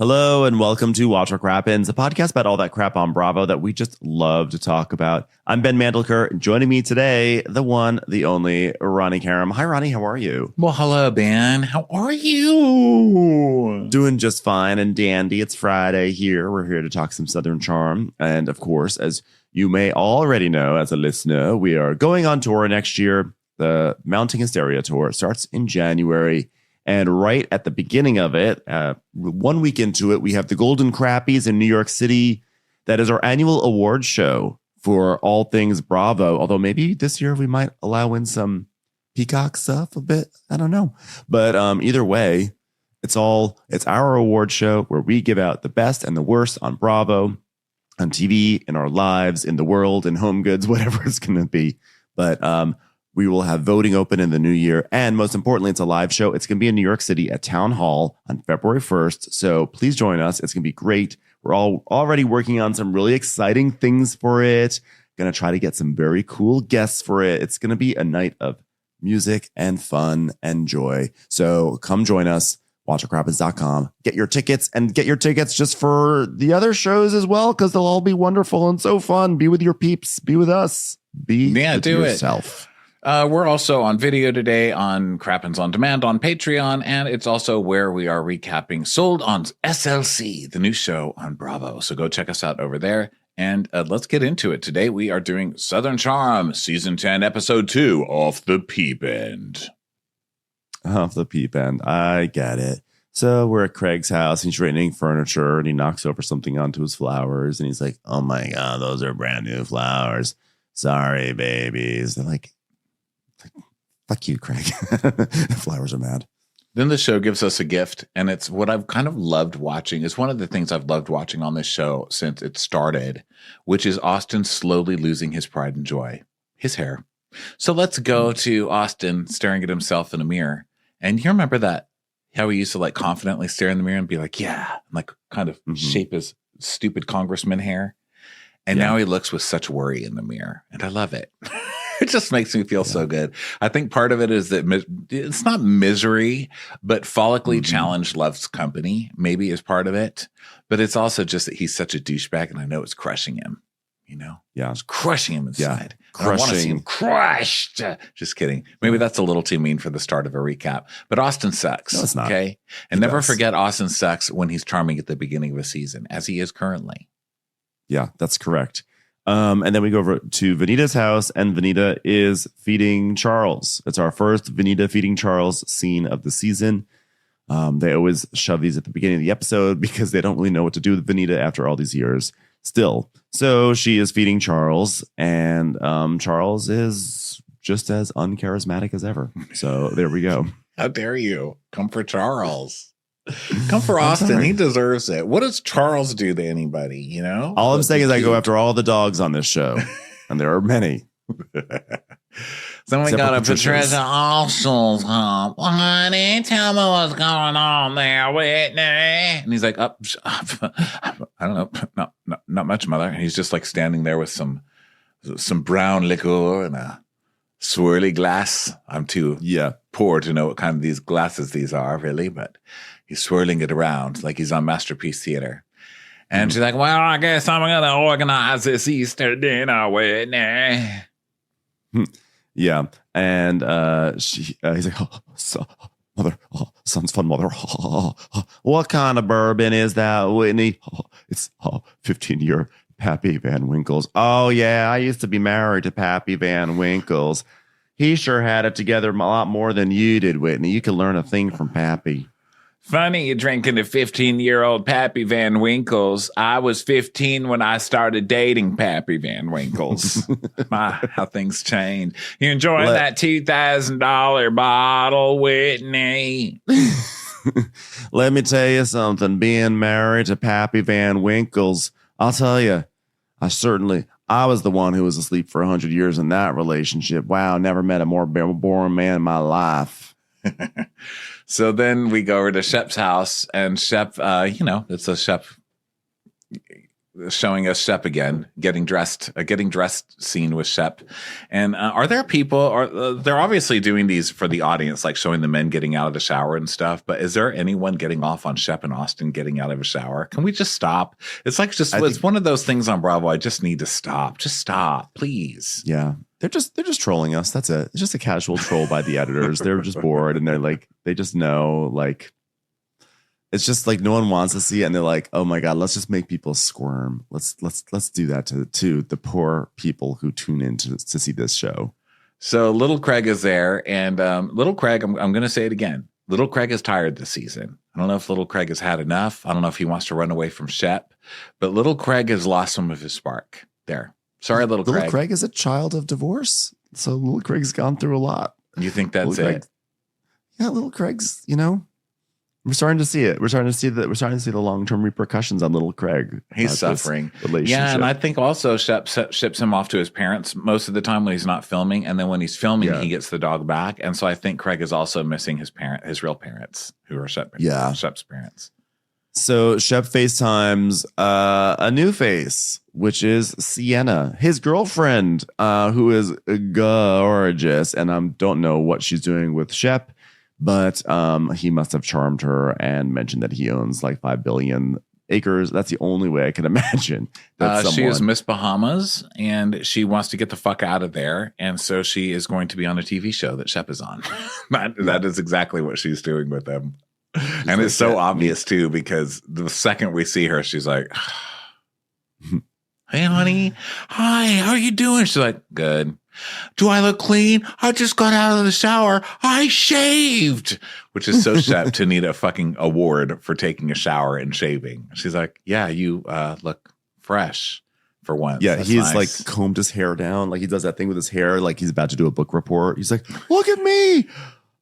Hello and welcome to Watch What Crappens, a podcast about all that crap on Bravo that we just love to talk about. I'm Ben Mandelker. Joining me today, the one, the only, Ronnie Karam. Hi, Ronnie. How are you? Well, hello, Ben. How are you? Doing just fine and dandy. It's Friday here. We're here to talk some Southern charm. And of course, as you may already know as a listener, we are going on tour next year. The Mounting Hysteria tour starts in January. And right at the beginning of it, 1 week into it, we have the Golden Crappies in New York City. That is our annual award show for all things Bravo. Although maybe this year we might allow in some Peacock stuff a bit. I don't know. But either way, it's our award show where we give out the best and the worst on Bravo, on TV, in our lives, in the world, in home goods, whatever it's going to be. But we will have voting open in the new year. And most importantly, it's a live show. It's going to be in New York City at Town Hall on February 1st. So please join us. It's going to be great. We're all already working on some really exciting things for it. Going to try to get some very cool guests for it. It's going to be a night of music and fun and joy. So come join us. WatchWhatCrappens.com. Get your tickets and get your tickets just for the other shows as well, because they'll all be wonderful and so fun. Be with your peeps. Be with us. Be with yourself. We're also on video today on Crappens On Demand on Patreon, and it's also where we are recapping Sold on SLC, the new show on Bravo. So go check us out over there, and let's get into it. Today we are doing Southern Charm, Season 10, Episode 2, Off the Peep End. Off the peep end. I get it. So we're at Craig's house. He's straightening furniture, and he knocks over something onto his flowers, and he's like, oh my God, those are brand new flowers. Sorry, babies. They're like, fuck you, Craig. The flowers are mad. Then the show gives us a gift, and it's what I've kind of loved watching. It's one of the things I've loved watching on this show since it started, which is Austin slowly losing his pride and joy, his hair. So let's go to Austin staring at himself in a mirror. And you remember that, how he used to like confidently stare in the mirror and be like, yeah, and like kind of shape his stupid congressman hair. And now he looks with such worry in the mirror. And I love it. It just makes me feel so good. I think part of it is that it's not misery, but follically challenged loves company maybe is part of it. But it's also just that he's such a douchebag, and I know it's crushing him. You know? Yeah. It's crushing him inside. Yeah. I want to see him crushed. Just kidding. Maybe that's a little too mean for the start of a recap. But Austin sucks. No, it's not. Okay? And never forget Austin sucks when he's charming at the beginning of a season, as he is currently. Yeah, that's correct. And then we go over to Venita's house, and Venita is feeding Charles. It's our first Venita feeding Charles scene of the season. They always shove these at the beginning of the episode because they don't really know what to do with Venita after all these years still. So she is feeding Charles, and Charles is just as uncharismatic as ever. So there we go. How dare you come for Charles? Come for Austin. He deserves it. What does Charles do to anybody, you know? All I'm saying is I go after all the dogs on this show, and there are many. Then we got a Patricia also. Honey, tell me what's going on there, Whitney. And he's like, I don't know, not much, mother. And he's just like standing there with some brown liquor and a swirly glass. I'm too poor to know what kind of these glasses these are, really, but he's swirling it around like he's on Masterpiece Theater. And she's like, well, I guess I'm going to organize this Easter dinner, Whitney. Yeah. And he's like, mother, sounds fun, mother. What kind of bourbon is that, Whitney? It's 15-year Pappy Van Winkle's. Oh, yeah, I used to be married to Pappy Van Winkle's. He sure had it together a lot more than you did, Whitney. You could learn a thing from Pappy. Funny you're drinking a 15-year-old Pappy Van Winkle's. I was 15 when I started dating Pappy Van Winkle's. My, how things change. You enjoying that $2,000 bottle, Whitney? Let me tell you something. Being married to Pappy Van Winkle's, I'll tell you, I was the one who was asleep for 100 years in that relationship. Wow, never met a more boring man in my life. So then we go over to Shep's house, and Shep, it's a Shep showing us Shep again, getting dressed scene with Shep. And are there people, or they're obviously doing these for the audience, like showing the men getting out of the shower and stuff. But is there anyone getting off on Shep and Austin getting out of a shower? Can we just stop? It's like it's one of those things on Bravo. I just need to stop. Just stop, please. Yeah. They're just trolling us. That's it. It's just a casual troll by the editors. They're just bored and they're like, they just know, like, it's just like no one wants to see it, and they're like, "Oh my god, let's just make people squirm. Let's do that to the poor people who tune in to see this show." So Little Craig is there, and Little Craig, I'm going to say it again. Little Craig is tired this season. I don't know if Little Craig has had enough. I don't know if he wants to run away from Shep, but Little Craig has lost some of his spark. There, sorry, Little Craig. Little Craig is a child of divorce, so Little Craig's gone through a lot. You think that's Little it? Craig, yeah, Little Craig's. We're starting to see it. We're starting to see the long-term repercussions on Little Craig. He's suffering. Yeah, and I think also Shep ships him off to his parents most of the time when he's not filming, and then when he's filming, he gets the dog back. And so I think Craig is also missing his real parents, who are Shep's parents. So Shep FaceTimes a new face, which is Sienna, his girlfriend, who is gorgeous, and I don't know what she's doing with Shep. But he must have charmed her and mentioned that he owns like 5 billion acres. That's the only way I can imagine. She is Miss Bahamas, and she wants to get the fuck out of there. And so she is going to be on a TV show that Shep is on. That is exactly what she's doing with him. And it's so obvious, too, because the second we see her, she's like, "Hey, honey. Hi, how are you doing?" She's like, "Good. Do I look clean? I just got out of the shower. I shaved," which is so Shep to need a fucking award for taking a shower and shaving. She's like, "Yeah, you look fresh for once." Yeah, That's he's nice. like combed his hair down. Like he does that thing with his hair. Like he's about to do a book report. He's like, "Look at me.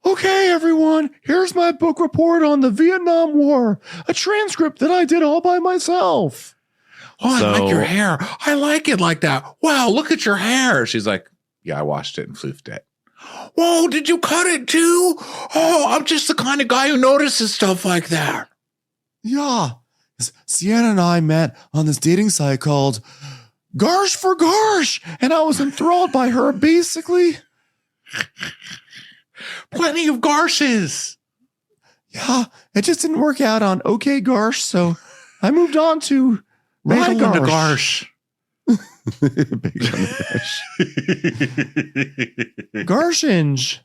Okay, everyone, here's my book report on the Vietnam War. A transcript that I did all by myself." "Oh, I like your hair. I like it like that. Wow, look at your hair." She's like, "Yeah, I washed it and floofed it." "Whoa, did you cut it too? Oh, I'm just the kind of guy who notices stuff like that." Yeah. Sienna and I met on this dating site called Garsh for Garsh, and I was enthralled by her, basically. Plenty of Garshes. Yeah, it just didn't work out on OK Garsh, so I moved on to Right on the Garsh. Big on the Garshinge.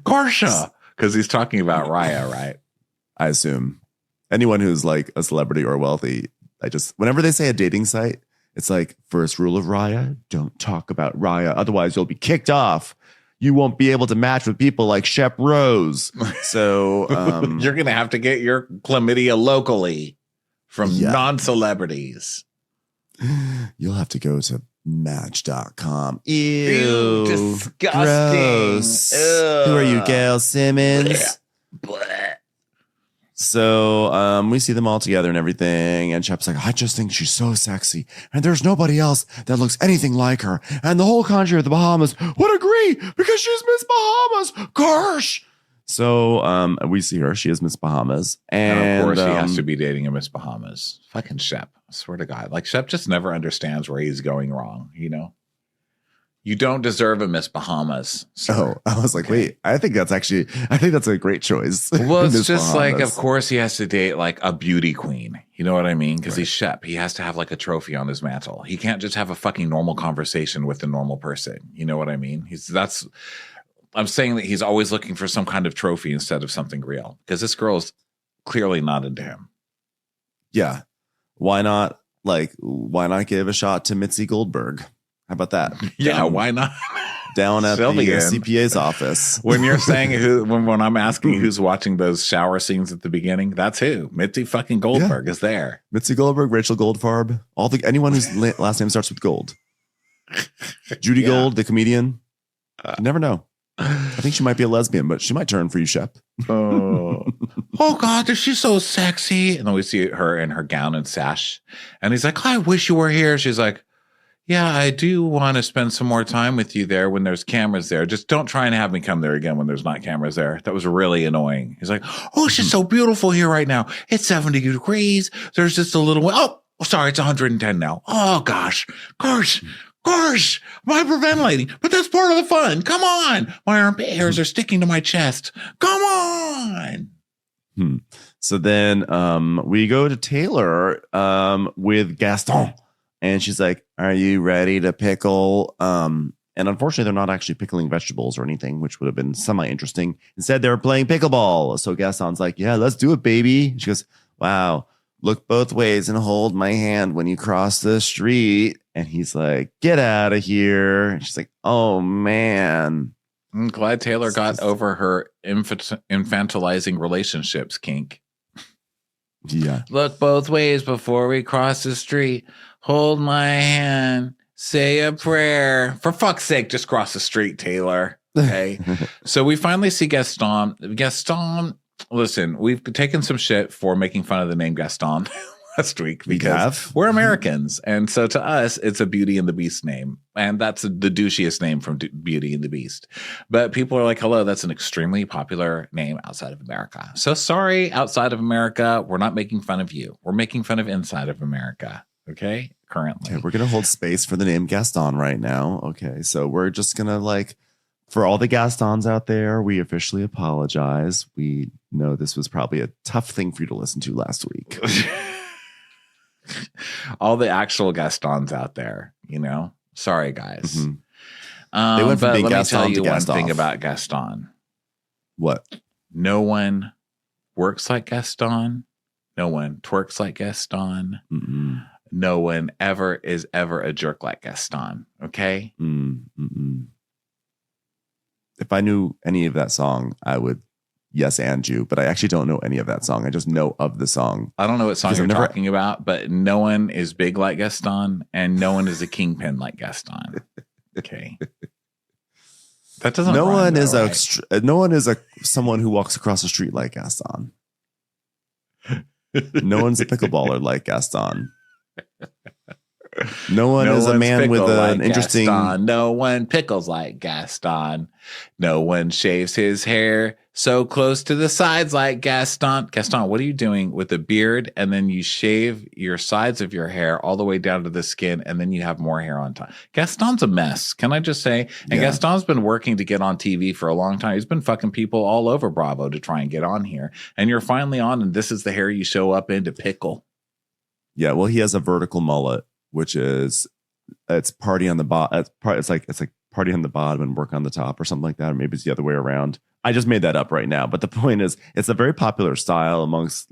Garsha. Because he's talking about Raya, right? I assume. Anyone who's like a celebrity or wealthy, whenever they say a dating site, it's like, first rule of Raya, don't talk about Raya. Otherwise, you'll be kicked off. You won't be able to match with people like Shep Rose. So you're going to have to get your chlamydia locally from non-celebrities. You'll have to go to Match.com. Ew, disgusting. Gross. Who are you, Gail Simmons? Blech. So we see them all together and everything. And Shep's like, "I just think she's so sexy. And there's nobody else that looks anything like her. And the whole country of the Bahamas would agree because she's Miss Bahamas. Gosh." So we see her. She is Miss Bahamas. And of course, he has to be dating a Miss Bahamas. Fucking Shep. I swear to God. Like, Shep just never understands where he's going wrong, you know? You don't deserve a Miss Bahamas. Sir. Oh, I was like, wait, I think that's a great choice. Well, it's Miss just Bahamas. like, of course, he has to date like a beauty queen. You know what I mean? Because he's Shep. He has to have like a trophy on his mantle. He can't just have a fucking normal conversation with a normal person. You know what I mean? I'm saying that he's always looking for some kind of trophy instead of something real. Because this girl is clearly not into him. Yeah. Why not give a shot to Mitzi Goldberg? How about that? Yeah, why not? Down at the Sylvian. CPA's office. When you're saying when I'm asking who's watching those shower scenes at the beginning, that's who. Mitzi fucking Goldberg is there. Mitzi Goldberg, Rachel Goldfarb, anyone whose last name starts with Gold. Judy Gold, the comedian. You never know. I think she might be a lesbian, but she might turn for you, Shep. Oh God, is she so sexy? And then we see her in her gown and sash. And he's like, "I wish you were here." She's like, "Yeah, I do want to spend some more time with you there when there's cameras there. Just don't try and have me come there again when there's not cameras there." That was really annoying. He's like, "Oh, she's so beautiful here right now. It's 70 degrees. There's just a little, Oh, sorry, it's 110 now. Oh, gosh, I'm hyperventilating, but that's part of the fun. Come on. My armpit hairs are sticking to my chest. Come on. So then we go to Taylor with Gaston, and she's like, are you ready to pickle? And unfortunately, they're not actually pickling vegetables or anything, which would have been semi-interesting. Instead, they're playing pickleball. So Gaston's like, yeah, let's do it, baby. She goes, wow, look both ways and hold my hand when you cross the street. And he's like, get out of here. And she's like, oh, man. I'm glad Taylor got over her infantilizing relationships kink. Yeah. Look both ways before we cross the street. Hold my hand. Say a prayer. For fuck's sake, just cross the street, Taylor. Okay. So we finally see Gaston. Gaston, listen, we've taken some shit for making fun of the name Gaston last week because we're Americans. And so to us, it's a Beauty and the Beast name. And that's the douchiest name from Beauty and the Beast. But people are like, hello, that's an extremely popular name outside of America. So sorry, outside of America, we're not making fun of you. We're making fun of inside of America. Okay, currently. Okay, we're going to hold space for the name Gaston right now. Okay, so we're just going to for all the Gastons out there, we officially apologize. We know this was probably a tough thing for you to listen to last week. All the actual Gastons out there, sorry guys. Mm-hmm. They went from being Gaston let me tell you to one Gaston. thing about Gaston. What? No one works like Gaston. No one twerks like Gaston. Mm-mm. No one is ever a jerk like Gaston. Okay. Mm-mm. If I knew any of that song, I would yes and you, but I actually don't know any of that song. I just know of the song. I don't know what song you're talking about, but no one is big like Gaston, and no one is a kingpin like Gaston. Okay, that doesn't. No one is right? No one is someone who walks across the street like Gaston. No one's a pickleballer like Gaston. No one is a man with an interesting. Gaston. No one pickles like Gaston. No one shaves his hair so close to the sides like Gaston. Gaston, what are you doing with a beard? And then you shave your sides of your hair all the way down to the skin, and then you have more hair on top. Gaston's a mess. Can I just say? And Gaston's been working to get on TV for a long time. He's been fucking people all over Bravo to try and get on here. And you're finally on, and this is the hair you show up in to pickle. Yeah, well, he has a vertical mullet, which is it's party on the bottom. It's like party on the bottom and work on the top or something like that. Or maybe it's the other way around. I just made that up right now. But the point is, it's a very popular style amongst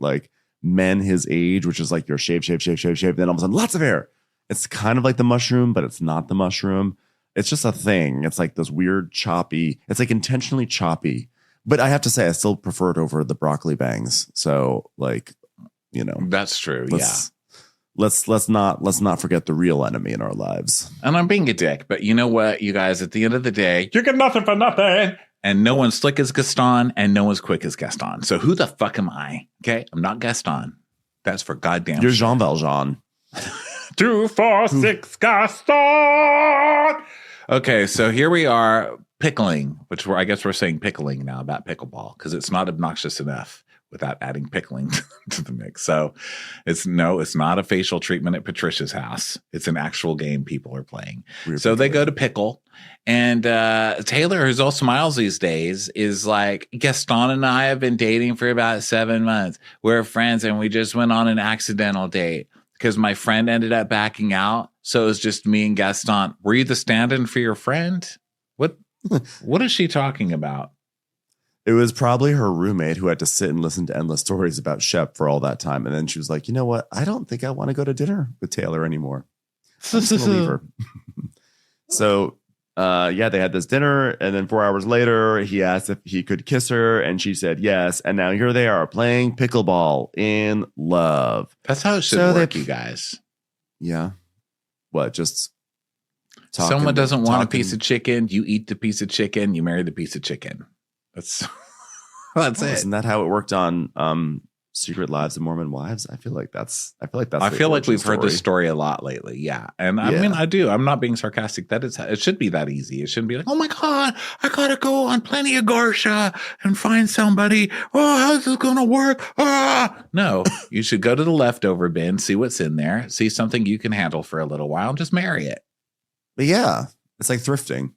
men his age, which is like your shave. Then all of a sudden, lots of hair. It's kind of like the mushroom, but it's not the mushroom. It's just a thing. It's like this weird choppy. It's like intentionally choppy. But I have to say, I still prefer it over the broccoli bangs. So that's true. Let's not forget the real enemy in our lives. And I'm being a dick, but you know what, you guys, at the end of the day, you get nothing for nothing. And no one's slick as Gaston, and no one's quick as Gaston. So who the fuck am I? Okay, I'm not Gaston. That's for goddamn. You're Jean Valjean. 2, 4, 6, Gaston. Okay, so here we are pickling, which I guess we're saying pickling now about pickleball because it's not obnoxious enough without adding pickling to the mix. So it's not a facial treatment at Patricia's house. It's an actual game people are playing. So they go to pickle, and Taylor, who's all smiles these days, is like, Gaston and I have been dating for about 7 months. We're friends, and we just went on an accidental date because my friend ended up backing out. So it was just me and Gaston. Were you the stand-in for your friend? What is she talking about? It was probably her roommate who had to sit and listen to endless stories about Shep for all that time. And then she was like, you know what? I don't think I want to go to dinner with Taylor anymore. I'm just gonna leave her. So, they had this dinner. And then 4 hours later, he asked if he could kiss her. And she said yes. And now here they are playing pickleball in love. That's how it should work, you guys. Yeah. What? Just someone doesn't want a piece of chicken. You eat the piece of chicken. You marry the piece of chicken. That's it. Isn't that how it worked on Secret Lives of Mormon Wives. I feel like that's. I feel like we've heard this story a lot lately. Yeah, and I mean, I do. I'm not being sarcastic. That is, it should be that easy. It shouldn't be like, oh my god, I gotta go on Plenty of Garsha and find somebody. Oh, how's this gonna work? Ah, no. You should go to the leftover bin, see what's in there, see something you can handle for a little while, and just marry it. But yeah, it's like thrifting.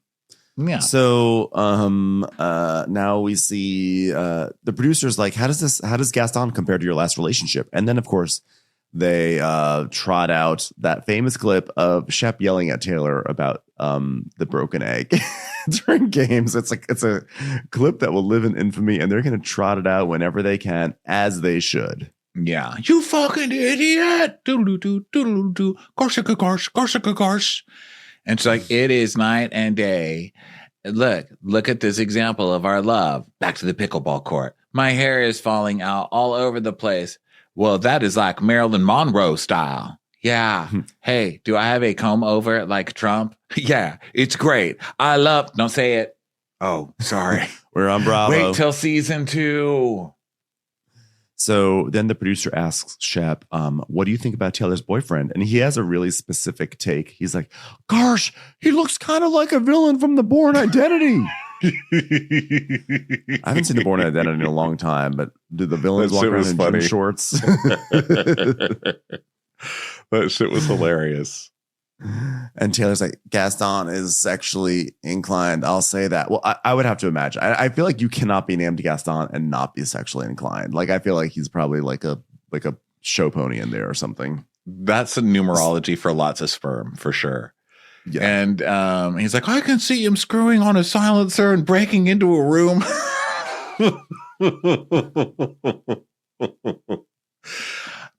Yeah. So now we see the producers like, how does Gaston compare to your last relationship? And then of course they trot out that famous clip of Shep yelling at Taylor about the broken egg during games. It's a clip that will live in infamy, and they're going to trot it out whenever they can, as they should. Yeah. You fucking idiot. Doodle-doo, doodle-doo, gosh. And she's like, it is night and day. Look at this example of our love. Back to the pickleball court. My hair is falling out all over the place. Well, that is like Marilyn Monroe style. Yeah. Hey, do I have a comb over it like Trump? Yeah, it's great. Don't say it. Oh, sorry. We're on Bravo. Wait till season 2. So then the producer asks Shep, what do you think about Taylor's boyfriend? And he has a really specific take. He's like, gosh, he looks kind of like a villain from The Bourne Identity. I haven't seen The Bourne Identity in a long time, but do the villains walk around in gym shorts? That shit was hilarious. And Taylor's like, Gaston is sexually inclined. I'll say that. Well, I would have to imagine. I feel like you cannot be named Gaston and not be sexually inclined. Like, I feel like he's probably like a show pony in there or something. That's a numerology for lots of sperm, for sure. Yeah. And he's like, I can see him screwing on a silencer and breaking into a room.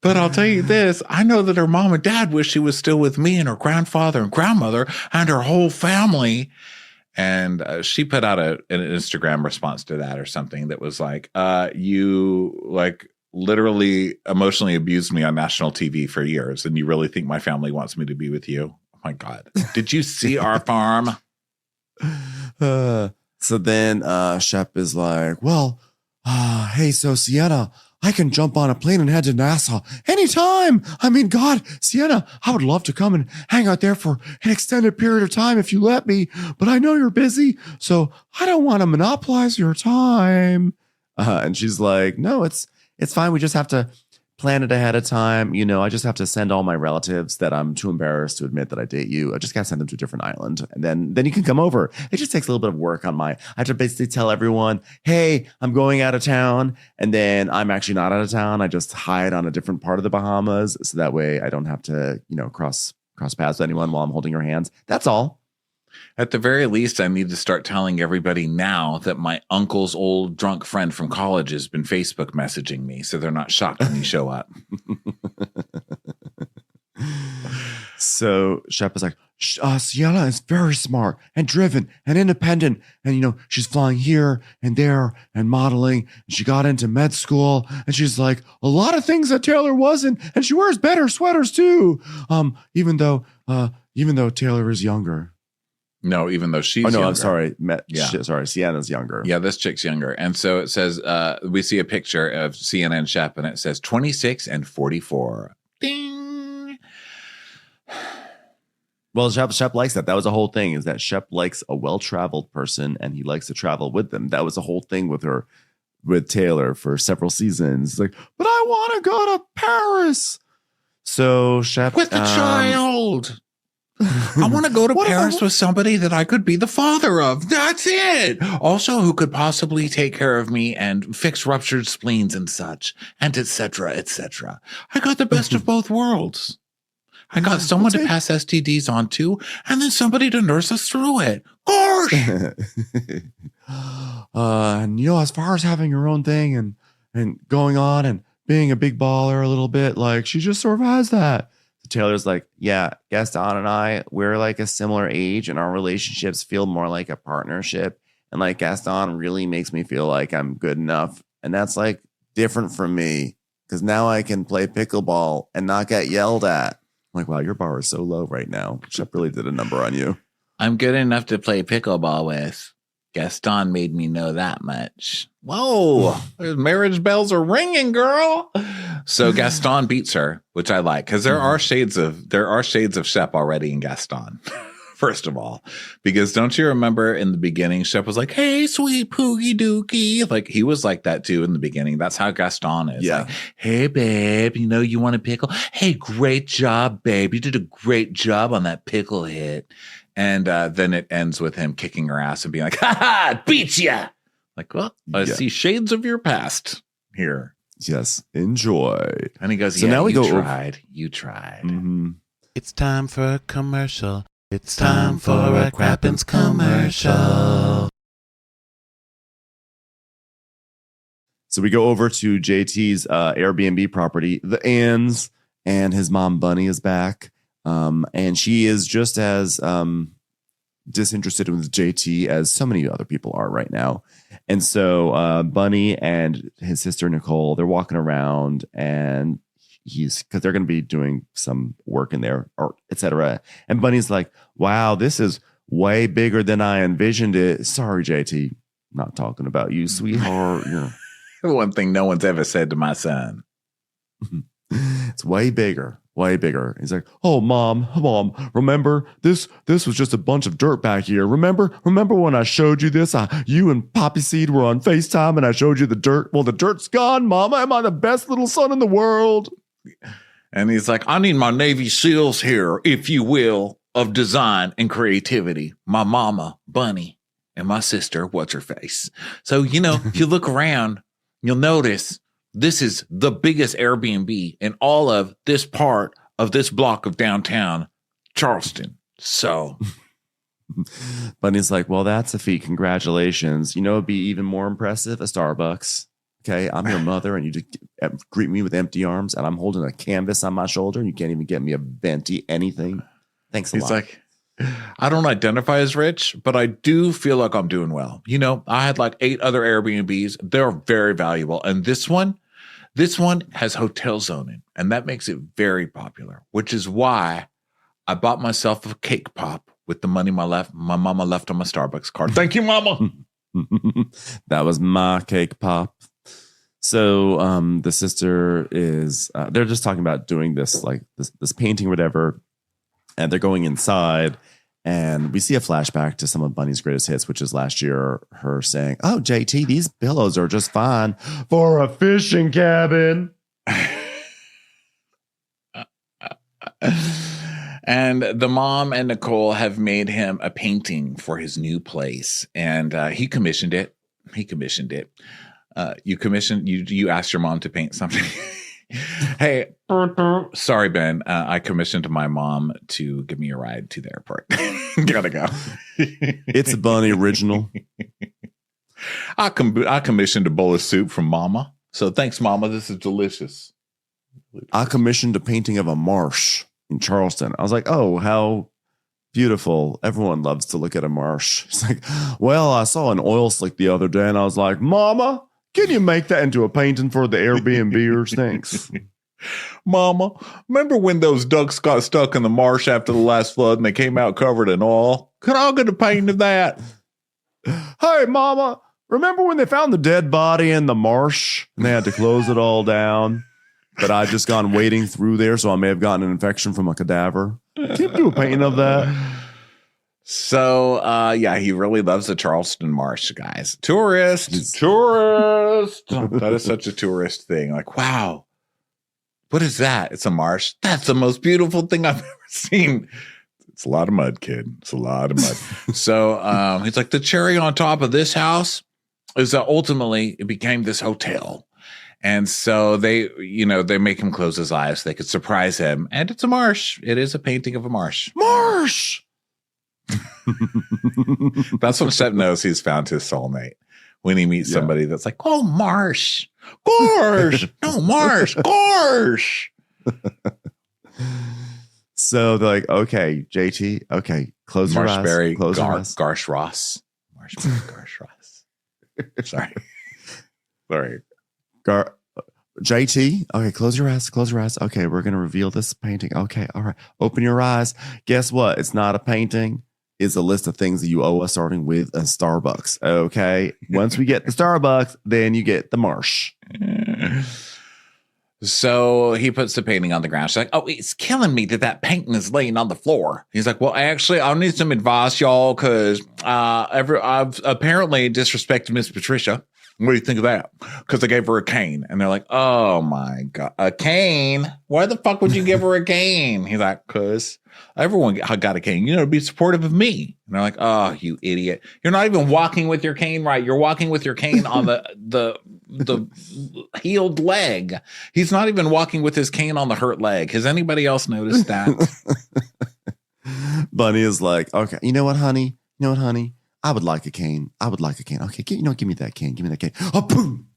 But I'll tell you this, I know that her mom and dad wish she was still with me and her grandfather and grandmother and her whole family. And she put out an Instagram response to that or something that was like, you like literally emotionally abused me on national TV for years. And you really think my family wants me to be with you? Oh my God. Did you see our farm? So then Shep is like, well, hey, so Sienna, I can jump on a plane and head to Nassau anytime. I mean, God, Sienna, I would love to come and hang out there for an extended period of time if you let me, but I know you're busy, so I don't want to monopolize your time. And she's like, no, it's fine. We just have to plan it ahead of time. You know, I just have to send all my relatives that I'm too embarrassed to admit that I date you. I just gotta send them to a different island. And then you can come over. It just takes a little bit of work on I have to basically tell everyone, hey, I'm going out of town. And then I'm actually not out of town. I just hide on a different part of the Bahamas. So that way I don't have to, cross paths with anyone while I'm holding your hands. That's all. At the very least, I need to start telling everybody now that my uncle's old drunk friend from college has been Facebook messaging me, so they're not shocked when you show up. So Shep is like, Sienna is very smart and driven and independent. And, she's flying here and there and modeling. And she got into med school. And she's like, a lot of things that Taylor wasn't. And she wears better sweaters, too. Even though Taylor is younger. No, even though she's younger. I'm sorry. Sorry, Sienna's younger. Yeah, this chick's younger. And so it says, we see a picture of Sienna and Shep, and it says 26 and 44. Ding! Well, Shep likes that. That was the whole thing, is that Shep likes a well-traveled person, and he likes to travel with them. That was the whole thing with Taylor for several seasons. Like, but I want to go to Paris. So Shep... With the child! I want to go to Paris with somebody that I could be the father of. That's it. Also, who could possibly take care of me and fix ruptured spleens and such, and et cetera, et cetera. I got the best of both worlds. I got someone to pass STDs on to, and then somebody to nurse us through it. Gosh! And as far as having your own thing and going on and being a big baller a little bit, like, she just sort of has that. Taylor's like, yeah, Gaston and I, we're like a similar age and our relationships feel more like a partnership. And like Gaston really makes me feel like I'm good enough. And that's like different from me because now I can play pickleball and not get yelled at. I'm like, wow, your bar is so low right now. Shep really did a number on you. I'm good enough to play pickleball with. Gaston made me know that much. Whoa, marriage bells are ringing, girl. So Gaston beats her, which I like because there are shades of Shep already in Gaston. First of all, because don't you remember in the beginning, Shep was like, "Hey, sweet poogie dookie," like he was like that too in the beginning. That's how Gaston is. Yeah. Like, "Hey, babe, you know you want a pickle? Hey, great job, babe. You did a great job on that pickle hit." And then it ends with him kicking her ass and being like, "Ha ha, beat ya!" Like, well, I see shades of your past here. Yes, enjoy. And he goes, so now we You tried. Mm-hmm. It's time for a commercial. It's time for a Crappens commercial. So we go over to JT's Airbnb property, the Anns, and his mom Bunny is back. And she is just as disinterested with JT as so many other people are right now. And so Bunny and his sister Nicole, they're walking around, and because they're going to be doing some work in there, or etc. And Bunny's like, "Wow, this is way bigger than I envisioned it. Sorry, JT, not talking about you, sweetheart." Yeah. One thing no one's ever said to my son. It's way bigger. Way bigger. He's like, "Oh, mom, remember this was just a bunch of dirt back here. Remember when I showed you this? You and Poppy Seed were on FaceTime and I showed you the dirt. Well, the dirt's gone, mama. Am I the best little son in the world?" And he's like, "I need my Navy SEALs here, if you will, of design and creativity. My mama, Bunny, and my sister, what's her face." So, if you look around, you'll notice this is the biggest Airbnb in all of this part of this block of downtown Charleston. So Bunny's like, "Well, that's a feat. Congratulations. It'd be even more impressive, a Starbucks. Okay, I'm your mother, and you just greet me with empty arms, and I'm holding a canvas on my shoulder, and you can't even get me a venti anything. Thanks a lot." He's like, "I don't identify as rich, but I do feel like I'm doing well. I had like 8 other Airbnbs. They're very valuable. And this one has hotel zoning, and that makes it very popular, which is why I bought myself a cake pop with the money my mama left on my Starbucks card. Thank you, mama." That was my cake pop. So the sister is, they're just talking about doing this, like this painting or whatever. And they're going inside, and we see a flashback to some of Bunny's greatest hits, which is last year, her saying, "Oh, JT, these pillows are just fine for a fishing cabin." And the mom and Nicole have made him a painting for his new place. And he commissioned it. You asked your mom to paint something. Hey, sorry, Ben. I commissioned my mom to give me a ride to the airport. Gotta go. It's a Bunny original. I commissioned a bowl of soup from Mama. So thanks, Mama. This is delicious. I commissioned a painting of a marsh in Charleston. I was like, "Oh, how beautiful. Everyone loves to look at a marsh." It's like, "Well, I saw an oil slick the other day, and I was like, Mama, can you make that into a painting for the Airbnbers? Thanks." "Mama, remember when those ducks got stuck in the marsh after the last flood and they came out covered in oil? Could I get a painting of that?" "Hey, Mama, remember when they found the dead body in the marsh and they had to close it all down? But I just gone wading through there, so I may have gotten an infection from a cadaver. Can you do a painting of that?" So, he really loves the Charleston Marsh, guys. Tourist. That is such a tourist thing. Like, wow, what is that? It's a marsh. That's the most beautiful thing I've ever seen. It's a lot of mud, kid. It's a lot of mud. So, he's like, the cherry on top of this house is that ultimately it became this hotel. And so they make him close his eyes so they could surprise him. And it's a marsh. It is a painting of a marsh. Marsh! That's when Shep knows he's found his soulmate. When he meets somebody that's like, "Oh, Marsh. Gorsh. No, Marsh. Gorsh." So they're like, "Okay, JT, okay, close your eyes." Marshberry, Close your eyes. Garsh Ross. Marshberry, Garsh Ross. Sorry. JT, okay, close your eyes. Okay, we're going to reveal this painting. Okay, all right. Open your eyes. Guess what? It's not a painting. is a list of things that you owe us, starting with a Starbucks. Okay. Once we get the Starbucks, then you get the marsh. So he puts the painting on the ground. She's like, oh, it's killing me that painting is laying on the floor. He's like, well, actually, I'll need some advice, y'all, because I've apparently disrespected Miss Patricia. What do you think of that? Because I gave her a cane. And they're like, oh, my God. A cane? Why the fuck would you give her a cane? He's like, because everyone got a cane. You know, to be supportive of me. And they're like, oh, you idiot. You're not even walking with your cane right. You're walking with your cane on the healed leg. He's not even walking with his cane on the hurt leg. Has anybody else noticed that? Bunny is like, okay, you know what, honey? I would like a cane. Okay, give me that cane. Give me that cane. Oh, boom.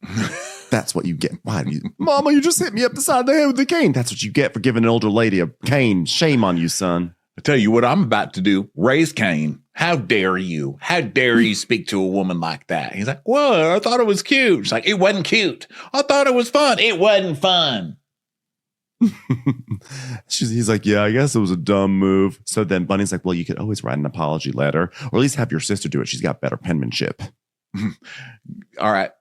That's what you get. Why do you, Mama, you just hit me up the side of the head with the cane. That's what you get for giving an older lady a cane. Shame on you, son. I tell you what I'm about to do. Raise Cain. How dare you? How dare you speak to a woman like that? He's like, whoa, I thought it was cute. She's like, it wasn't cute. I thought it was fun. It wasn't fun. He's like, yeah, I guess it was a dumb move. So then Bunny's like, well, you could always write an apology letter, or at least have your sister do it. She's got better penmanship. All right,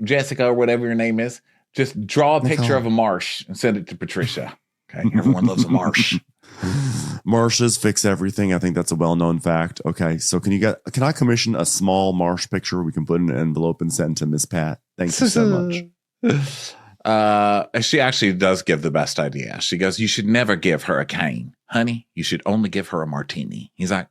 Jessica, or whatever your name is, just draw a picture of a marsh and send it to Patricia. Okay, everyone loves a marsh. Marshes fix everything. I think that's a well-known fact. Okay, so can I commission a small marsh picture we can put in an envelope and send to Miss Pat? Thank you so much. She actually does give the best idea. She goes, you should never give her a cane, honey. You should only give her a martini. He's like,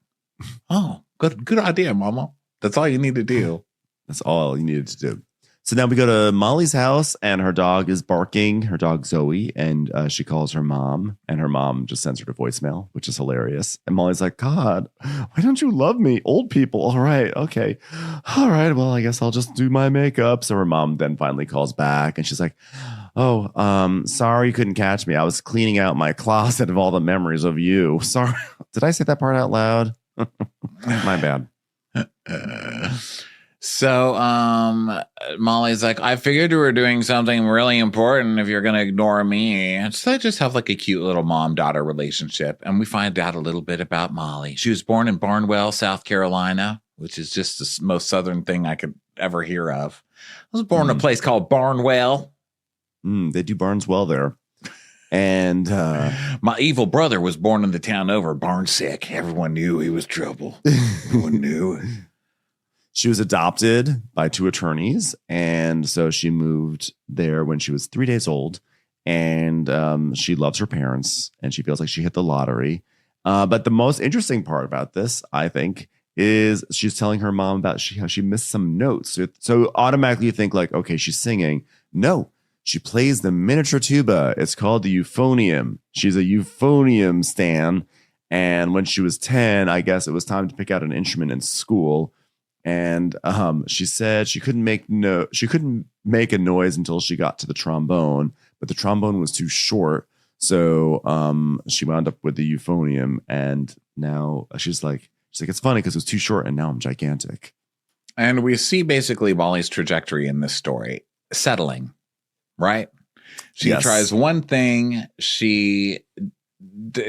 oh, good idea, Mama. That's all you need to do. That's all you needed to do. So now we go to Molly's house, and her dog is barking, her dog Zoe, and she calls her mom, and her mom just sends her to voicemail, which is hilarious. And Molly's like, God, why don't you love me? Old people. All right. Okay. All right. Well, I guess I'll just do my makeup. So her mom then finally calls back, and she's like, oh, sorry you couldn't catch me. I was cleaning out my closet of all the memories of you. Sorry. Did I say that part out loud? My bad. So Molly's like, I figured you were doing something really important if you're going to ignore me. And so they just have like a cute little mom-daughter relationship. And we find out a little bit about Molly. She was born in Barnwell, South Carolina, which is just the most southern thing I could ever hear of. I was born in a place called Barnwell. They do barns well there. And my evil brother was born in the town over, Barnsick. Everyone knew he was trouble. Everyone knew it. She was adopted by two attorneys, and so she moved there when she was 3 days old, and she loves her parents, and she feels like she hit the lottery. But the most interesting part about this, I think, is she's telling her mom about how she missed some notes. So automatically you think like, okay, she's singing. No, she plays the miniature tuba. It's called the euphonium. She's a euphonium stan, and when she was 10, I guess it was time to pick out an instrument in school. And she said she couldn't make a noise until she got to the trombone, but the trombone was too short. So she wound up with the euphonium, and now she's like, it's funny because it was too short, and now I'm gigantic. And we see basically Molly's trajectory in this story settling, right? She tries one thing, it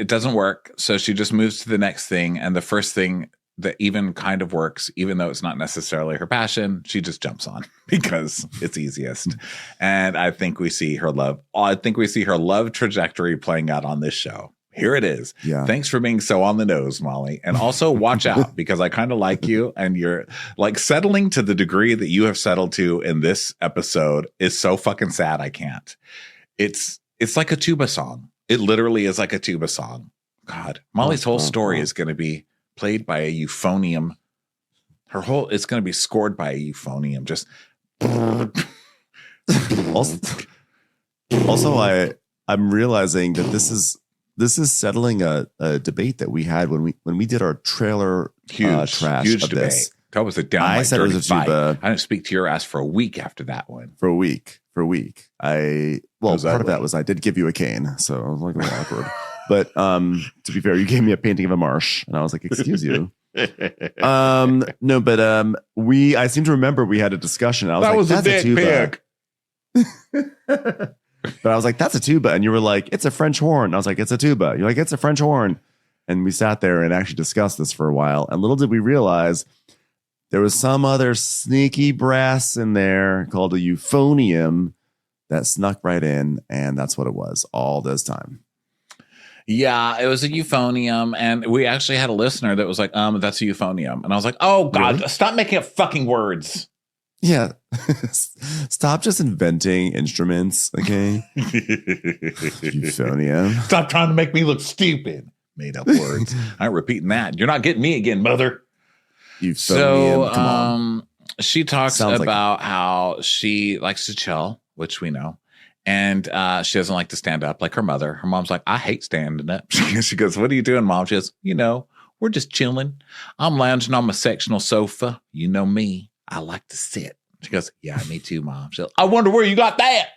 doesn't work, so she just moves to the next thing, and the first thing that even kind of works, even though it's not necessarily her passion, she just jumps on because it's easiest. And I think we see her love trajectory playing out on this show. Here it is. Yeah. Thanks for being so on the nose, Molly. And also watch out, because I kind of like you, and you're like settling to the degree that you have settled to in this episode is so fucking sad. I can't. It's like a tuba song. It literally is like a tuba song. God, Molly's whole story is going to be played by a euphonium. It's going to be scored by a euphonium. Just also, I'm realizing that this is settling a debate that we had when we did our trailer trash huge of debate. this. That was a downright I said it was a fight. tuba. I didn't speak to your ass for a week after that one. For a week. Part of that was I did give you a cane, so I was like a little awkward. But to be fair, you gave me a painting of a marsh, and I was like, "Excuse you." No, but I seem to remember we had a discussion. I was like, "That's a tuba." But I was like, "That's a tuba," and you were like, "It's a French horn." I was like, "It's a tuba." You're like, "It's a French horn." And we sat there and actually discussed this for a while. And little did we realize there was some other sneaky brass in there called a euphonium that snuck right in. And that's what it was all this time. Yeah, it was a euphonium. And we actually had a listener that was like, that's a euphonium. And I was like, oh, God, really? Stop making up fucking words. Yeah. Stop just inventing instruments, okay? Euphonium. Stop trying to make me look stupid. Made up words. I ain't repeating that. You're not getting me again, mother. Euphonium. So Come on. she talks Sounds about how she likes to chill, which we know. And she doesn't like to stand up like her mother. Her mom's like, I hate standing up. She goes, what are you doing, Mom? She goes, we're just chilling. I'm lounging on my sectional sofa. You know me. I like to sit. She goes, yeah, me too, Mom. She goes, I wonder where you got that.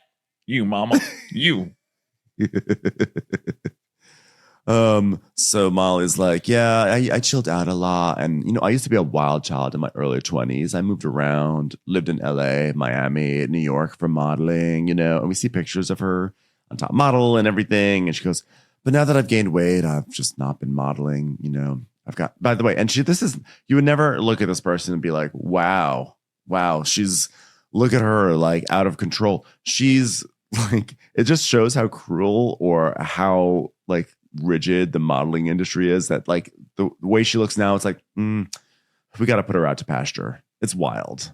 You, Mama. You. So Molly's like, yeah, I chilled out a lot. And, I used to be a wild child in my early 20s. I moved around, lived in LA, Miami, New York for modeling, and we see pictures of her on Top Model and everything. And she goes, but now that I've gained weight, I've just not been modeling, I've got, by the way, and you would never look at this person and be like, wow, look at her, like out of control. She's like, it just shows how cruel or how like rigid the modeling industry is, that like the way she looks now, it's like, we got to put her out to pasture. It's wild.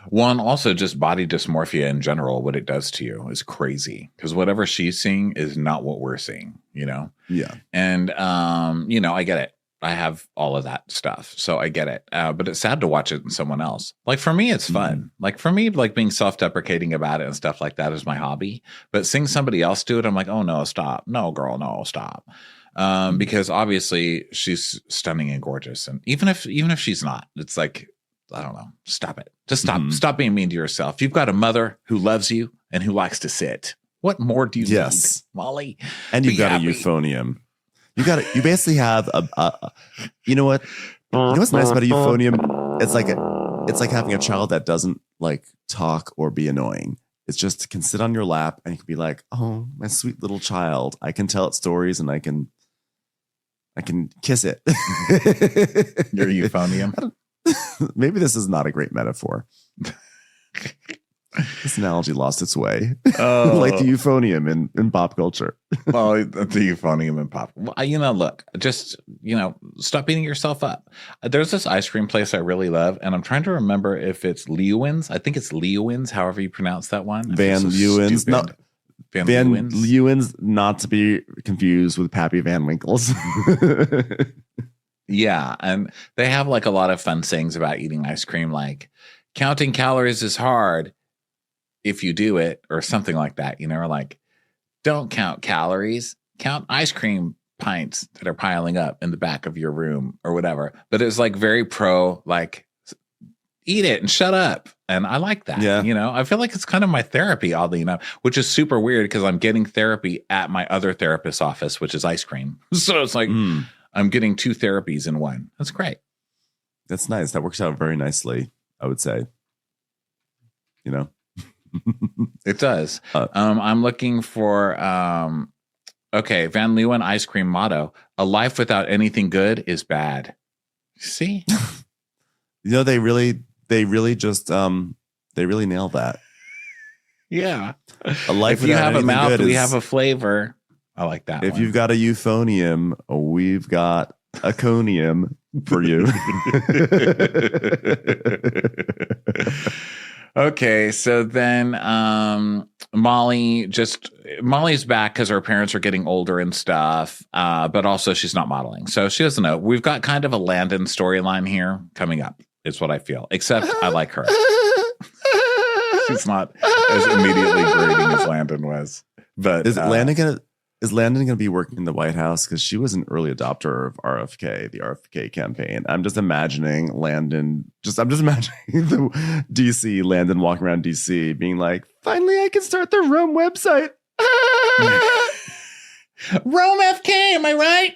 One, also just body dysmorphia in general, what it does to you is crazy, because whatever she's seeing is not what we're seeing, Yeah. And, I get it. I have all of that stuff. So I get it. But it's sad to watch it in someone else. Like for me, it's fun. Mm-hmm. Like for me, like being self-deprecating about it and stuff like that is my hobby. But seeing somebody else do it, I'm like, oh no, stop. No, girl, no, stop. Because obviously she's stunning and gorgeous. And even if she's not, it's like, I don't know, stop it. Just stop. Mm-hmm. Stop being mean to yourself. You've got a mother who loves you and who likes to sit. What more do you need, Molly? And you've got a euphonium. You basically have you know what? You know what's nice about a euphonium? It's like having a child that doesn't like talk or be annoying. It's just can sit on your lap and you can be like, oh, my sweet little child. I can tell it stories and I can kiss it. Your euphonium. Maybe this is not a great metaphor. This analogy lost its way. Like the euphonium in pop culture. Oh, the euphonium in pop. Well, look, just, stop beating yourself up. There's this ice cream place I really love, and I'm trying to remember if it's Leeuwins. I think it's Leeuwins, however you pronounce that one. Van Leeuwins. No, Van Leeuwins, not to be confused with Pappy Van Winkle's. Yeah, and they have like a lot of fun sayings about eating ice cream, like counting calories is hard if you do it, or something like that, or like, don't count calories, count ice cream pints that are piling up in the back of your room or whatever. But it's like very pro, like, eat it and shut up. And I like that. Yeah. I feel like it's kind of my therapy, oddly enough, which is super weird because I'm getting therapy at my other therapist's office, which is ice cream. So it's like, I'm getting two therapies in one. That's great. That's nice. That works out very nicely, I would say. It does. I'm looking for Van Leeuwen ice cream motto: a life without anything good is bad. See? They really just they really nailed that. Yeah. A life if you have a mouth, we is, have a flavor. I like that. If you've got a euphonium, we've got a conium for you. Okay, so then Molly's back because her parents are getting older and stuff, but also she's not modeling, so she doesn't know. We've got kind of a Landon storyline here coming up, is what I feel. Except I like her. She's not as immediately grating as Landon was. But is Landon gonna be working in the White House? Because she was an early adopter of RFK, the RFK campaign. I'm just imagining Landon. I'm just imagining the DC Landon walking around DC, being like, "Finally, I can start the Rome website." Rome FK, am I right?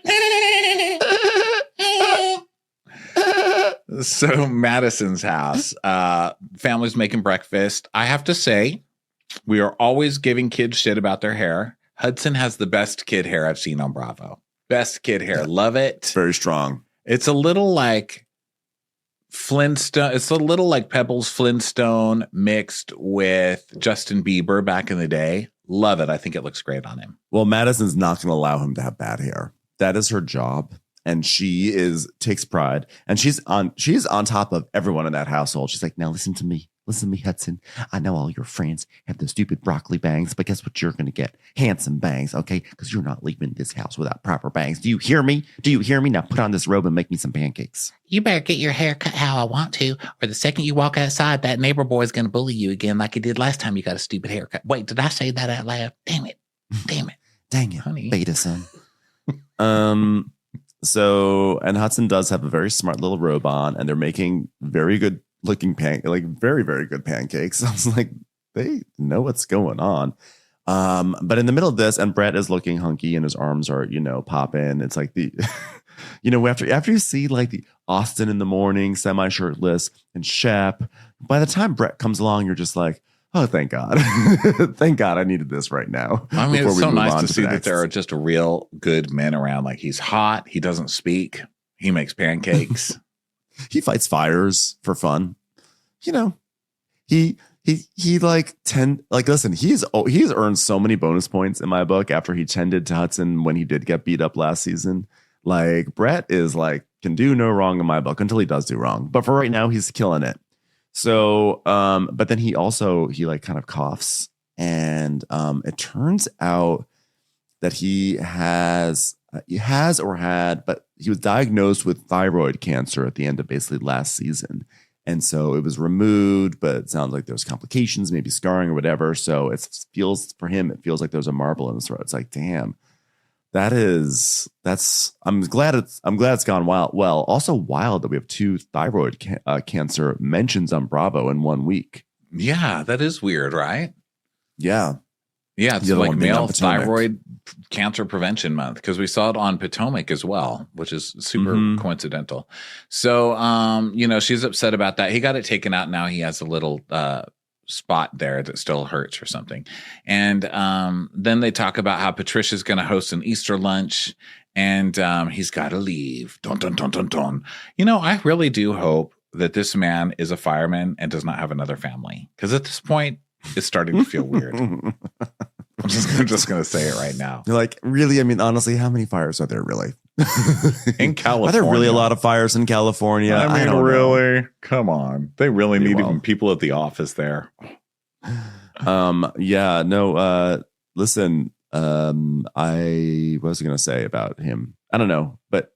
So Madison's house, family's making breakfast. I have to say, we are always giving kids shit about their hair. Hudson has the best kid hair I've seen on Bravo. Best kid hair. Love it. Very strong. It's a little like Flintstone. It's a little like Pebbles Flintstone mixed with Justin Bieber back in the day. Love it. I think it looks great on him. Well, Madison's not going to allow him to have bad hair. That is her job. And she takes pride. And she's on top of everyone in that household. She's like, now listen to me. Listen to me, Hudson. I know all your friends have those stupid broccoli bangs, but guess what you're going to get? Handsome bangs, okay? Because you're not leaving this house without proper bangs. Do you hear me? Do you hear me? Now put on this robe and make me some pancakes. You better get your hair cut how I want to, or the second you walk outside, that neighbor boy's going to bully you again like he did last time you got a stupid haircut. Wait, did I say that out loud? Damn it. Damn it. Dang it, Honey. beta son. So, and Hudson does have a very smart little robe on, and they're making very good looking very, very good pancakes. I was like, they know what's going on. But in the middle of this, and Brett is looking hunky and his arms are, popping. It's like the, after you see like the Austin in the morning, semi-shirtless, and Shep, by the time Brett comes along, you're just like, oh, thank God. Thank God I needed this right now. I mean, it's so nice to see that there are just real good men around. Like, he's hot. He doesn't speak. He makes pancakes. He fights fires for fun. He listen, he's earned so many bonus points in my book after he tended to Hudson when he did get beat up last season. Like, Brett is like, can do no wrong in my book until he does do wrong. But for right now, he's killing it. So, but then he like kind of coughs, and it turns out that he was diagnosed with thyroid cancer at the end of basically last season. And so it was removed, but it sounds like there's complications, maybe scarring or whatever. So it feels like there's a marble in his throat. It's like, damn, I'm glad it's gone wild. Well, also wild that we have 2 thyroid cancer mentions on Bravo in 1 week. Yeah, that is weird, right? Yeah. Yeah, it's like male thyroid cancer prevention month, because we saw it on Potomac as well, which is super coincidental. So, she's upset about that. He got it taken out. Now he has a little spot there that still hurts or something. And then they talk about how Patricia's going to host an Easter lunch, and he's got to leave. Dun, dun, dun, dun, dun. I really do hope that this man is a fireman and does not have another family, because at this point, it's starting to feel weird. I'm just going to say it right now. You're like, really? I mean, honestly, how many fires are there really? In California. Are there really a lot of fires in California? I mean, really? Come on. They really need even people at the office there. Yeah, no, listen, I was going to say about him. I don't know, but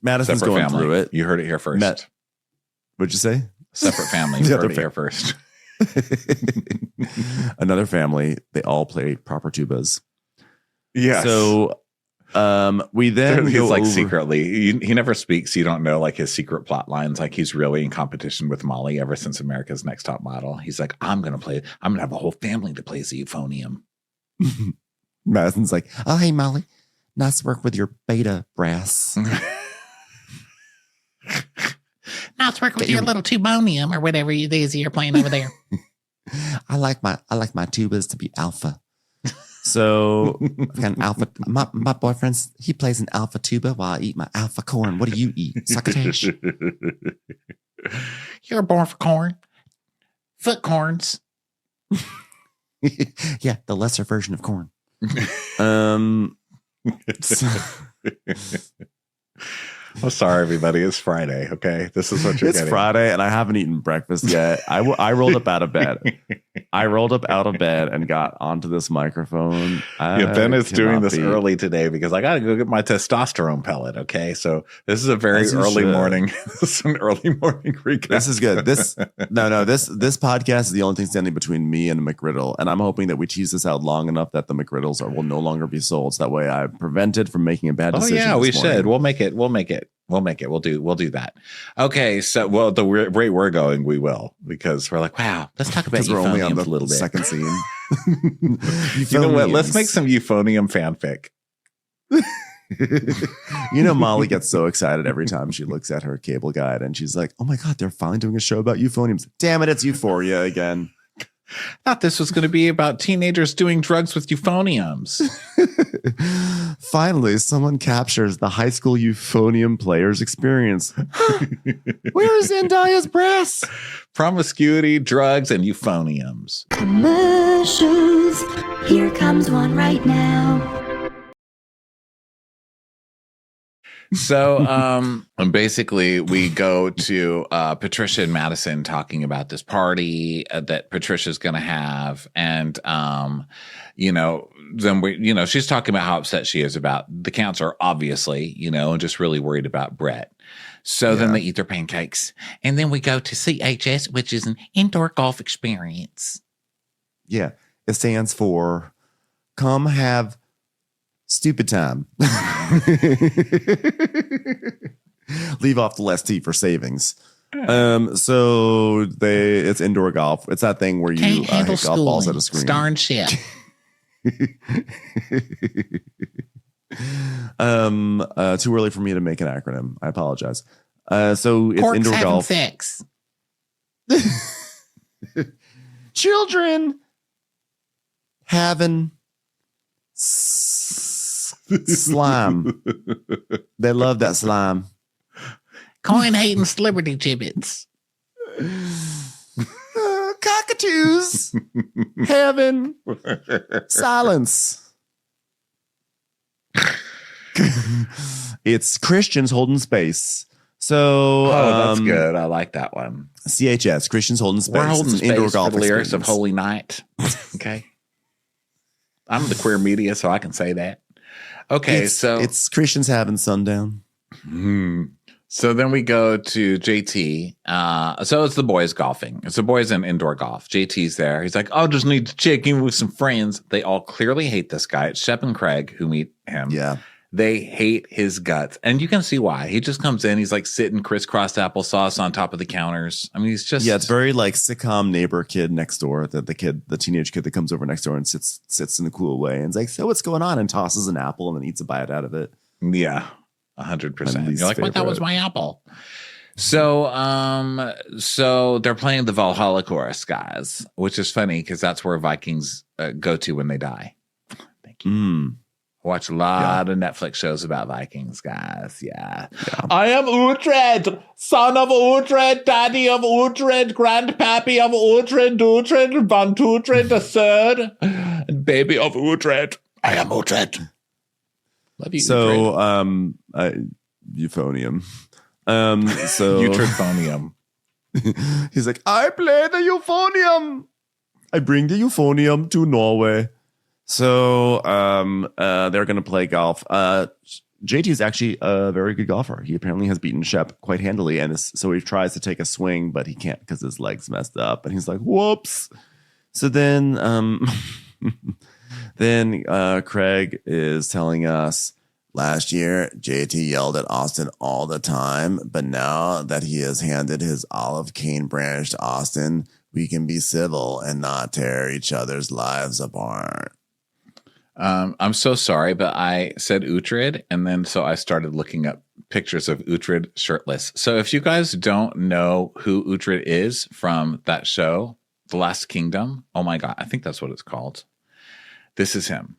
Madison's Separate going family. through it. You heard it here first. What'd you say? Separate family. You heard it here first. Another family. They all play proper tubas. Yes. So we then he's go like over. secretly, he never speaks. You don't know like his secret plot lines. Like, he's really in competition with Molly ever since America's Next Top Model. He's like, I'm gonna have a whole family that plays the euphonium. Madison's like, oh, hey, Molly, nice work with your beta brass. Nice work with your little tubonium or whatever it is you're playing over there. I like my tubas to be alpha. So I've got an alpha. My boyfriend's, he plays an alpha tuba while I eat my alpha corn. What do you eat? Succotash? You're born for corn. Foot corns. Yeah, the lesser version of corn. I'm sorry, everybody. It's Friday. Okay, this is what you're getting. It's Friday, and I haven't eaten breakfast yet. I rolled up out of bed. And got onto this microphone. Ben is doing this early today because I got to go get my testosterone pellet. Okay, so this is a very early morning. This is an early morning recap. This is good. This podcast is the only thing standing between me and McGriddle, and I'm hoping that we tease this out long enough that the McGriddles will no longer be sold. So that way, I'm prevented from making a bad decision. Oh yeah, we should. We'll make it. We'll do that. Okay, so the rate we're going, we will, because we're like, wow, let's talk about we're only on euphoniums the a little bit. second scene. You know what? Let's make some euphonium fanfic. Molly gets so excited every time she looks at her cable guide, and she's like, "Oh my god, they're finally doing a show about euphoniums! Damn it, it's Euphoria again." Thought this was going to be about teenagers doing drugs with euphoniums. Finally, someone captures the high school euphonium player's experience. Where is Zendaya's breasts? Promiscuity, drugs, and euphoniums. Commercials. Here comes one right now. So and basically we go to Patricia and Madison talking about this party that Patricia's going to have. And, then she's talking about how upset she is about the cancer, obviously, and just really worried about Brett. So then they eat their pancakes. And then we go to CHS, which is an indoor golf experience. Yeah. It stands for come have stupid time. Leave off the less T for savings. So it's indoor golf. It's that thing where you hit golf balls at a screen. Starring Shep. Too early for me to make an acronym. I apologize. So it's Corks indoor having golf. sex. Children having slime. They love that slime. Coin hating celebrity gibbets. Cockatoos having silence. It's Christians holding space. So that's good. I like that one. CHS, Christians holding space. We're holding It's an indoor space for golf the lyrics of experience. Holy Night. Okay. I'm the queer media, so I can say that. Okay, so it's Christians having sundown. So then we go to JT. So it's the boys golfing. It's the boys in indoor golf. JT's there. He's like, I'll just need to check in with some friends. They all clearly hate this guy. It's Shep and Craig who meet him. Yeah. They hate his guts. And you can see why. He just comes in. He's like sitting crisscrossed applesauce on top of the counters. I mean, he's just. Yeah, it's very like sitcom neighbor kid next door. The teenage kid that comes over next door and sits in a cool way and is like, so what's going on? And tosses an apple and then eats a bite out of it. Yeah, 100%. least You're like, what? That favorite. was my apple. So, so they're playing the Valhalla chorus, guys, which is funny because that's where Vikings go to when they die. Thank you. Watch a lot of Netflix shows about Vikings, guys. Yeah. I am Uhtred, son of Uhtred, daddy of Uhtred, grandpappy of Uhtred, Uhtred, Van Uhtred the third, and baby of Uhtred. I am Uhtred. Love you, So, euphonium. So Eutrophonium. he's like, I play the euphonium. I bring the euphonium to Norway. So they're going to play golf. JT is actually a very good golfer. He apparently has beaten Shep quite handily. And so he tries to take a swing, but he can't because his leg's messed up. And he's like, whoops. So then Craig is telling us, last year, JT yelled at Austin all the time. But now that he has handed his olive cane branch to Austin, we can be civil and not tear each other's lives apart. I'm so sorry, but I said Uhtred, and then so I started looking up pictures of Uhtred shirtless. So if you guys don't know who Uhtred is from that show, The Last Kingdom, oh my God, I think that's what it's called. This is him.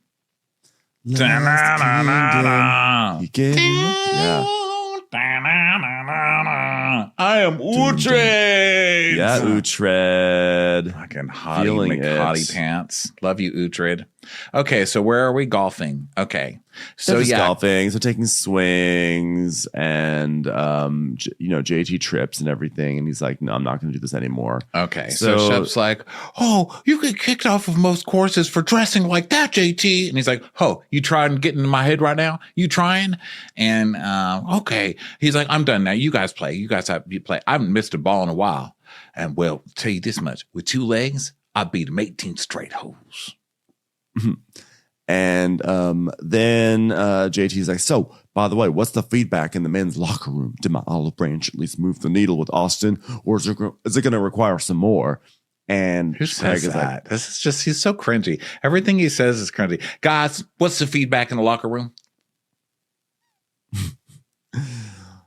Yeah. I am Uhtred. Yeah, Uhtred. Fucking hottie Feeling McHottie it. pants. Love you, Uhtred. Okay, so where are we golfing? Okay, so So just yeah, golfing, so taking swings, and JT trips and everything, and he's like, "No, I'm not going to do this anymore." okay. So So- Shep's like, "Oh, you get kicked off of most courses for dressing like that, JT." And he's like, "Oh, you trying to get into my head right now? You trying?" And okay, he's like, "I'm done now. You guys play. You play. I haven't missed a ball in a while." And well, tell you this much: with 2 legs, I beat him 18 straight holes. And then JT's like, "So, by the way, what's the feedback in the men's locker room? Did my olive branch at least move the needle with Austin, or is it going to require some more?" And Who Craig says is that? This is just, he's so cringy. Everything he says is cringy. Guys, what's the feedback in the locker room?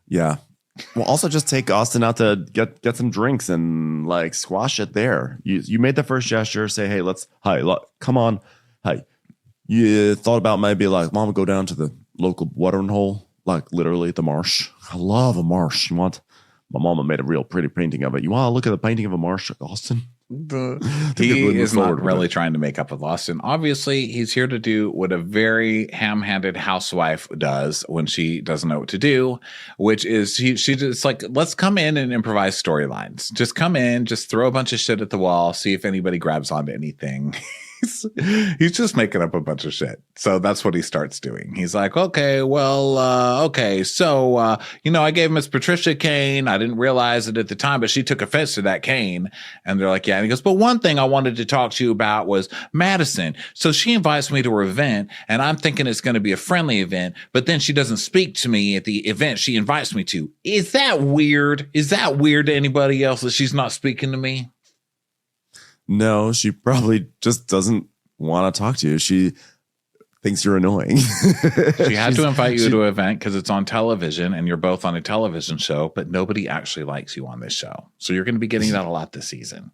Yeah. Well, also just take Austin out to get some drinks and like squash it there. You made the first gesture. Say, hey, come on. Hey, you thought about maybe like, Mom, go down to the local watering hole, like literally the marsh. I love a marsh. You want? My mama made a real pretty painting of it. You want to look at the painting of a marsh, Austin? He is not really trying to make up with Austin. Obviously, he's here to do what a very ham-handed housewife does when she doesn't know what to do, which is she just like, let's come in and improvise storylines. Just come in, just throw a bunch of shit at the wall, see if anybody grabs onto anything. He's just making up a bunch of shit. So that's what he starts doing. He's like, okay, so, I gave Miss Patricia a cane. I didn't realize it at the time, but she took offense to that cane. And they're like, yeah. And he goes, but one thing I wanted to talk to you about was Madison. So she invites me to her event, and I'm thinking it's going to be a friendly event, but then she doesn't speak to me at the event she invites me to. Is that weird? Is that weird to anybody else that she's not speaking to me? No, she probably just doesn't want to talk to you. She thinks you're annoying. She had to invite you to an event because it's on television and you're both on a television show, but nobody actually likes you on this show. So you're going to be getting that a lot this season.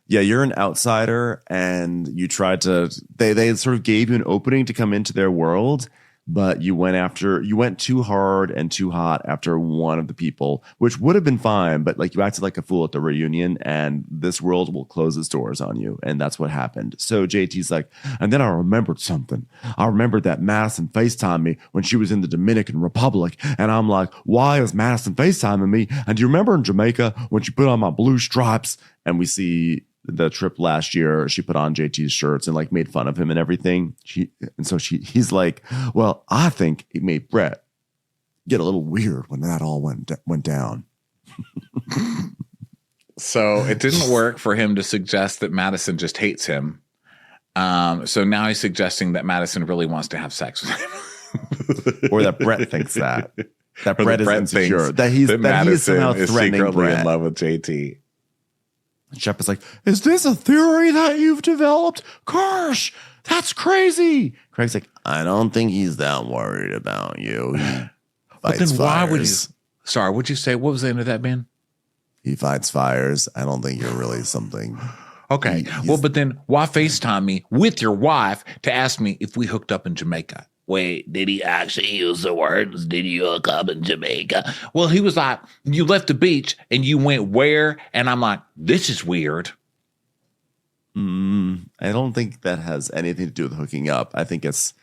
Yeah, you're an outsider and you tried to, they sort of gave you an opening to come into their world, but you went too hard and too hot after one of the people, which would have been fine, but like you acted like a fool at the reunion and this world will close its doors on you. And that's what happened. So JT's like, and then I remembered something. I remembered that Madison FaceTimed me when she was in the Dominican Republic. And I'm like, why is Madison FaceTiming me? And do you remember in Jamaica when she put on my blue stripes? And we see the trip last year, she put on JT's shirts and like made fun of him and everything. He's like, well, I think it made Brett get a little weird when that all went down. So it didn't work for him to suggest that Madison just hates him. So now he's suggesting that Madison really wants to have sex with him. Or that Brett thinks that Brett is insecure. That he is somehow threatening secretly Brett. in love with JT. Shep is like, is this a theory that you've developed? Gosh, that's crazy. Craig's like, I don't think he's that worried about you. But then why would you? Sorry, what'd you say? What was the end of that, Ben? He fights fires. I don't think you're really something. Okay. Well, but then why FaceTime me with your wife to ask me if we hooked up in Jamaica? Wait, did he actually use the words, did you hook up in Jamaica? Well, he was like, you left the beach and you went where? And I'm like, this is weird. I don't think that has anything to do with hooking up. I think it's,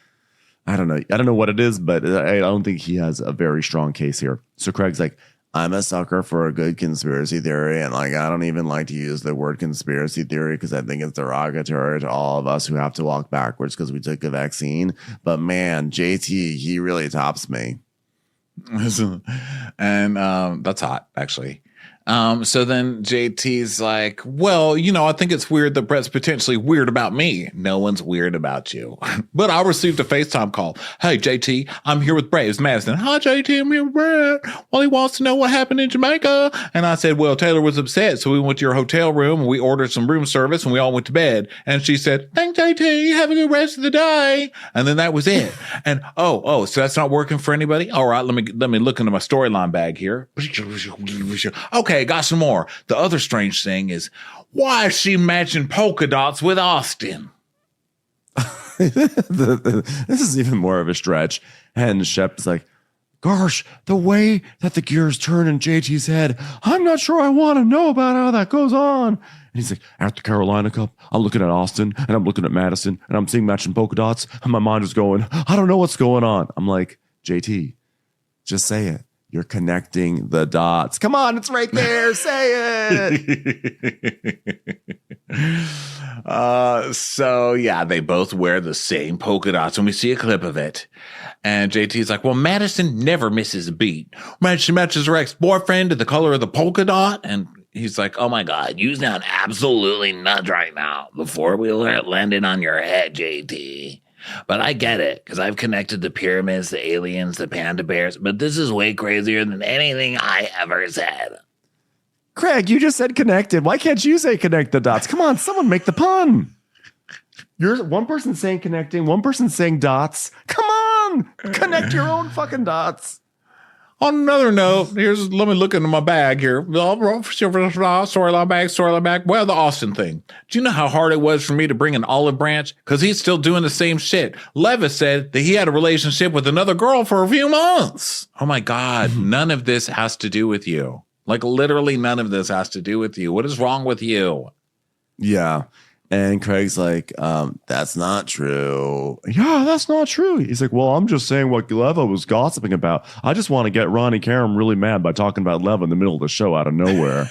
I don't know what it is, but I don't think he has a very strong case here. So Craig's like, I'm a sucker for a good conspiracy theory. And like, I don't even like to use the word conspiracy theory because I think it's derogatory to all of us who have to walk backwards because we took a vaccine. But man, JT, he really tops me. And that's hot, actually. So then JT's like, well, I think it's weird that Brett's potentially weird about me. No one's weird about you. But I received a FaceTime call. Hey, JT, I'm here with Brett. It's Madison. Hi, JT, I'm here with Brett. Well, he wants to know what happened in Jamaica. And I said, well, Taylor was upset. So we went to your hotel room and we ordered some room service and we all went to bed. And she said, thanks, JT. Have a good rest of the day. And then that was it. And so that's not working for anybody? All right, let me look into my storyline bag here. Okay, got some more. The other strange thing is, why is she matching polka dots with Austin? This is even more of a stretch. And Shep's like, gosh, the way that the gears turn in JT's head, I'm not sure I want to know about how that goes on. And he's like, at the Carolina Cup, I'm looking at Austin and I'm looking at Madison and I'm seeing matching polka dots. And my mind is going, I don't know what's going on. I'm like, JT, just say it. You're connecting the dots. Come on, it's right there. Say it. So yeah, they both wear the same polka dots, and we see a clip of it. And JT's like, well, Madison never misses a beat. She matches her ex-boyfriend to the color of the polka dot. And he's like, oh my God, you sound absolutely nuts right now. The four-wheeler landed on your head, JT. But I get it, because I've connected the pyramids, the aliens, the panda bears, but this is way crazier than anything I ever said. Craig, you just said connected. Why can't you say connect the dots? Come on, someone make the pun. You're one person saying connecting, one person saying dots. Come on, connect your own fucking dots. On another note, let me look into my bag here. Storyline bag. Well, the Austin thing. Do you know how hard it was for me to bring an olive branch? Because he's still doing the same shit. Levis said that he had a relationship with another girl for a few months. Oh my God. None of this has to do with you. Like literally none of this has to do with you. What is wrong with you? Yeah. And Craig's like, that's not true. Yeah, that's not true. He's like, well, I'm just saying what Leva was gossiping about. I just want to get Ronnie Karam really mad by talking about Leva in the middle of the show out of nowhere.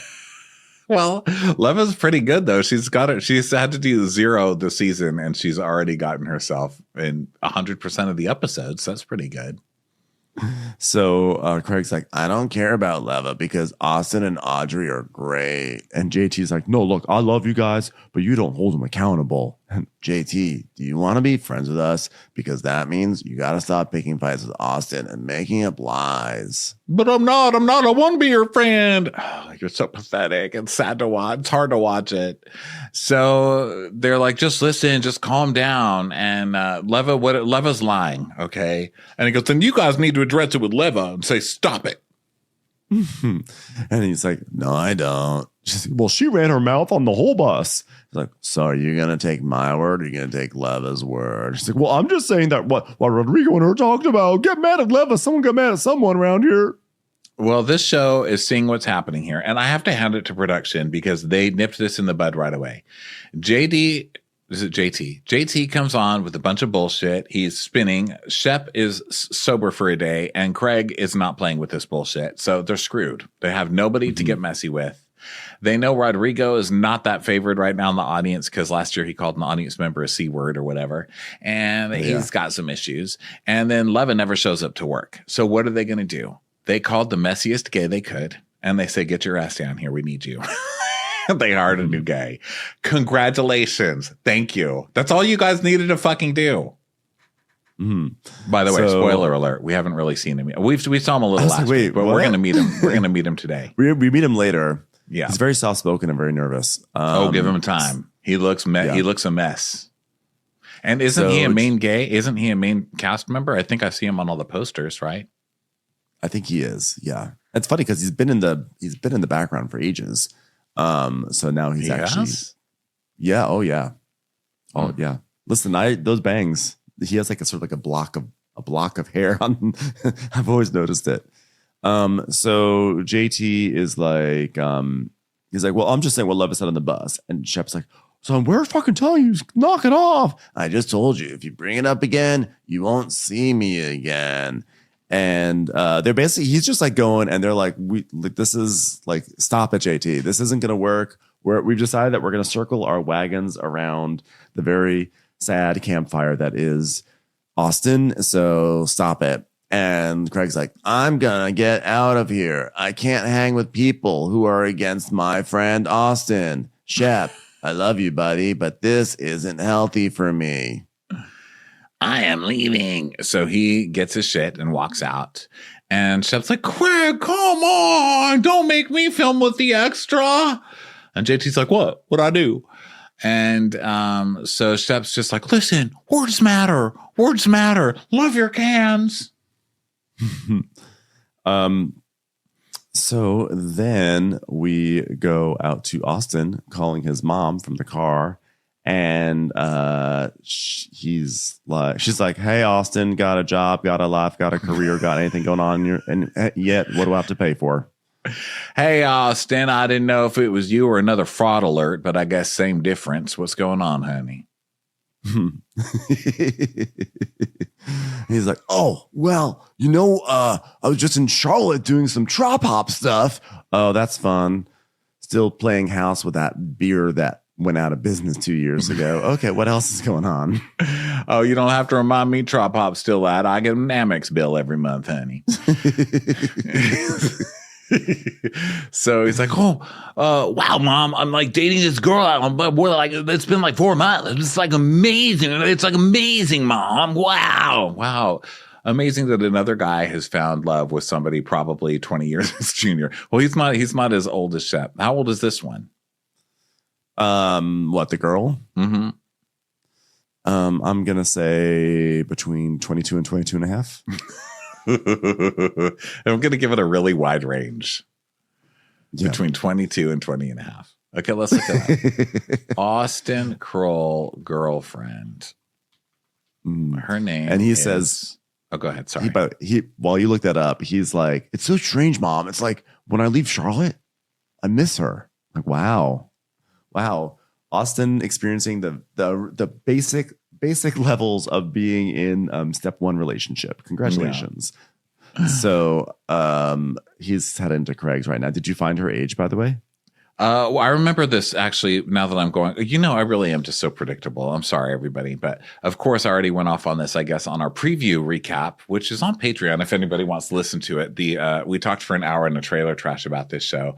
Well, Leva's pretty good, though. She's had to do 0 this season, and she's already gotten herself in 100% of the episodes. That's pretty good. So Craig's like, I don't care about Leva because Austin and Audrey are great. And JT's like, no, look, I love you guys, but you don't hold them accountable. And JT, do you want to be friends with us? Because that means you got to stop picking fights with Austin and making up lies. But I'm not. I want to be your friend. Oh, you're so pathetic and sad to watch. It's hard to watch it. So they're like, just listen, just calm down. And Leva's lying, okay? And he goes, then you guys need to address it with Leva and say, stop it. And he's like, no, I don't. She's like, well, she ran her mouth on the whole bus. He's like, so are you going to take my word or are you going to take Leva's word? She's like, well, I'm just saying that what Rodrigo and her talked about. Get mad at Leva. Someone got mad at someone around here. Well, this show is seeing what's happening here. And I have to hand it to production because they nipped this in the bud right away. JT comes on with a bunch of bullshit. He's spinning. Shep is sober for a day, and Craig is not playing with this bullshit. So they're screwed. They have nobody to get messy with. They know Rodrigo is not that favored right now in the audience because last year he called an audience member a C word or whatever. And he's got some issues. And then Leva never shows up to work. So what are they going to do? They called the messiest gay they could, and they say, get your ass down here. We need you. They hired a new guy. Congratulations. Thank you. That's all you guys needed to fucking do. By the way, spoiler alert. We haven't really seen him yet. We saw him a little last week, but we're going to meet him. We're going to meet him today. We meet him later. Yeah. He's very soft-spoken and very nervous. Give him time. He looks He looks a mess. And isn't he a main gay? Isn't he a main cast member? I think I see him on all the posters, right? I think he is. Yeah. It's funny because he's been in the background for ages. So now he's actually, yeah. Oh yeah. Oh yeah. Listen, those bangs, he has like a sort of like a block of hair on. I've always noticed it. So JT is like, he's like, well, I'm just saying what Leva said on the bus. And Shep's like, so we're fucking telling you, knock it off. I just told you, if you bring it up again, you won't see me again. And they're basically, he's just like going, and they're like, this is like, stop it, JT. This isn't going to work. We've decided that we're going to circle our wagons around the very sad campfire that is Austin. So stop it. And Craig's like, I'm going to get out of here. I can't hang with people who are against my friend Austin. Shep, I love you, buddy, but this isn't healthy for me. I am leaving. So he gets his shit and walks out. And Shep's like, Craig, come on. Don't make me film with the extra. And JT's like, what? What'd I do? And so Shep's just like, listen, words matter. Words matter. Love your cans. So then we go out to Austin calling his mom from the car. And she's like, hey, Austin, got a job, got a life, got a career, got anything going on and yet what do I have to pay for? Hey, Austin, I didn't know if it was you or another fraud alert, but I guess same difference. What's going on, honey? He's like, oh, well, I was just in Charlotte doing some trop hop stuff. Oh, that's fun. Still playing house with that beer that went out of business 2 years ago. Okay, what else is going on? Oh, you don't have to remind me Trop Hop's still out. I get an Amex bill every month, honey. So he's like, wow, Mom, I'm like dating this girl. We're like, it's been like 4 months. It's like amazing. It's like amazing, Mom. Wow. Amazing that another guy has found love with somebody probably 20 years his junior. Well, he's not as old as Shep. How old is this one? What, the girl? Mm-hmm. I'm going to say between 22 and 22 and a half. I'm going to give it a really wide range Yeah. between 22 and 20 and a half. Okay, let's look at that. Austin Kroll girlfriend. Her name And he is- says, oh, go ahead. Sorry. but while you look that up, he's like, it's so strange, Mom. It's like when I leave Charlotte, I miss her. Like, wow. Austin experiencing the basic levels of being in step one relationship. Congratulations. So he's heading to Craig's right now. Did you find her age, by the way? Well, I remember this actually now that I'm going, I really am just so predictable. I'm sorry, everybody. But of course, I already went off on this, I guess, on our preview recap, which is on Patreon. If anybody wants to listen to it, we talked for an hour in a trailer trash about this show.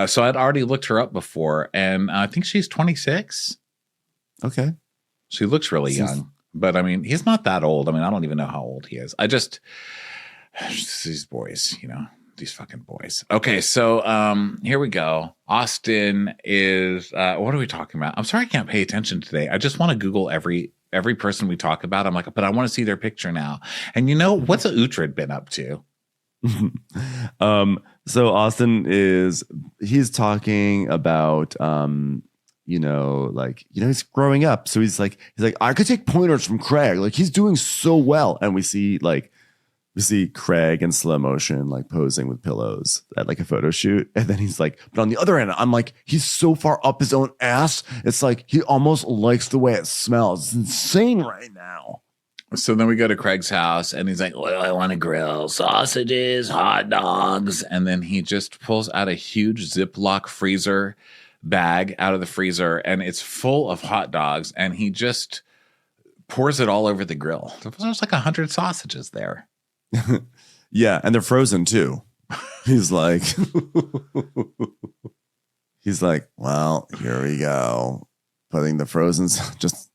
So I'd already looked her up before, and I think she's 26. Okay. She looks really young, but I mean, he's not that old. I mean, I don't even know how old he is. These boys, these fucking boys. Okay, so here we go. Austin is what are we talking about? I'm sorry I can't pay attention today. I just want to Google every person we talk about. I'm like, but I want to see their picture now. And what's Uhtred been up to? So Austin he's talking about he's growing up. So he's like, I could take pointers from Craig. Like he's doing so well. And we see Craig in slow motion, like posing with pillows at like a photo shoot. And then he's like, but on the other end, I'm like, he's so far up his own ass. It's like, he almost likes the way it smells. It's insane right now. So then we go to Craig's house and he's like, What do I want to grill? Sausages, hot dogs. and then he just pulls out a huge Ziploc freezer bag out of the freezer and it's full of hot dogs. And he just pours it all over the grill. There's like 100 sausages there. Yeah, and they're frozen too. He's like, well, here we go. Putting the frozen just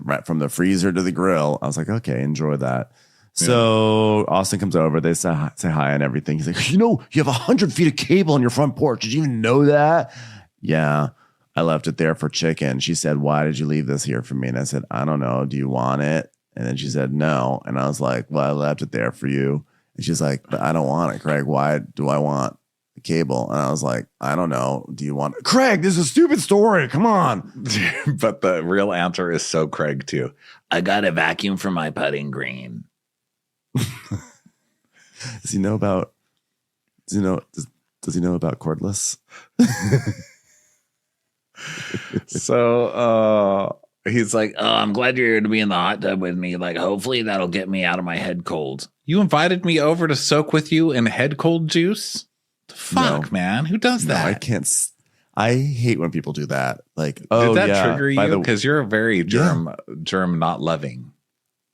right from the freezer to the grill. I was like, okay, enjoy that. So Austin comes over. They say hi and everything. He's like, you have 100 feet of cable on your front porch. Did you even know that? Yeah, I left it there for chicken. She said, why did you leave this here for me? And I said, I don't know. Do you want it? And then she said, no. And I was like, well, I left it there for you. And she's like, but I don't want it, Craig. Why do I want the cable? And I was like, I don't know. Do you want it? Craig, this is a stupid story. Come on. But the real answer is so Craig too. I got a vacuum for my putting green. Does he know about cordless? So he's like, Oh, I'm glad you're here to be in the hot tub with me. Like, hopefully that'll get me out of my head cold. you invited me over to soak with you in head cold juice? The fuck, No. man. Who does that? No, I can't. I hate when people do that. Like, Did that trigger by you? the- Because you're a very germ not loving.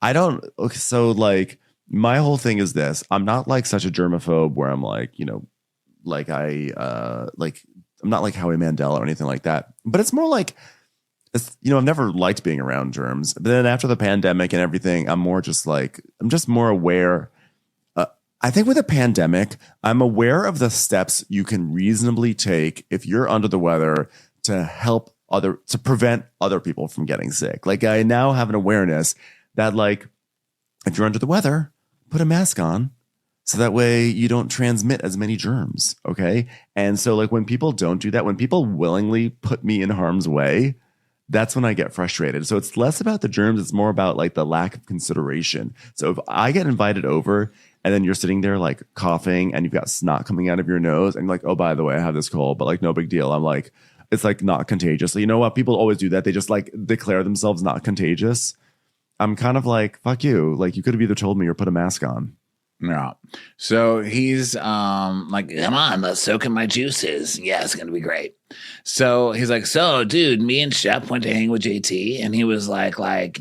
I don't. Okay, so like my whole thing is this. I'm not like such a germaphobe where I'm like, like I'm not like Howie Mandel or anything like that. But it's more like, I've never liked being around germs. But then after the pandemic and everything, I'm just more aware. I think with a pandemic, I'm aware of the steps you can reasonably take if you're under the weather to prevent other people from getting sick. Like I now have an awareness that like, if you're under the weather, put a mask on so that way you don't transmit as many germs. Okay. And so like when people don't do that, when people willingly put me in harm's way, that's when I get frustrated. So it's less about the germs. It's more about like the lack of consideration. So if I get invited over and then you're sitting there like coughing and you've got snot coming out of your nose and you're like, oh, by the way, I have this cold, but like no big deal. I'm like, it's like not contagious. So you know what? People always do that. They just like declare themselves not contagious. I'm kind of like, fuck you. Like you could have either told me or put a mask on. Yeah. So he's like, Come on, let's soak in my juices. Yeah, it's going to be great. so He's like, so, dude, me and Shep went to hang with JT, and he was like,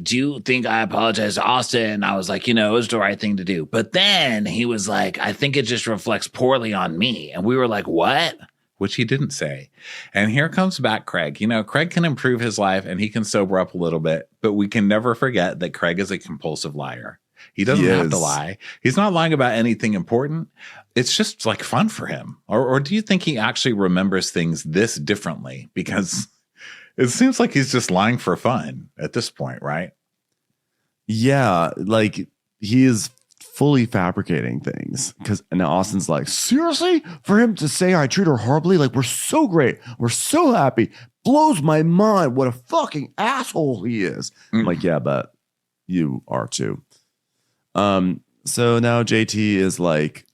do you think I apologize to Austin? I was like, it was the right thing to do. But then he was like, I think it just reflects poorly on me. And we were like, what? which he didn't say. And here comes back Craig. Craig can improve his life and he can sober up a little bit, but we can never forget that Craig is a compulsive liar. He doesn't have to lie. He's not lying about anything important. It's just like fun for him. Or do you think he actually remembers things this differently? Because it seems like he's just lying for fun at this point, right? Yeah. Like he is fully fabricating things. And now Austin's like, seriously? For him to say I treat her horribly? Like, we're so great. We're so happy. Blows my mind what a fucking asshole he is. I'm like, yeah, but you are too. So now JT is like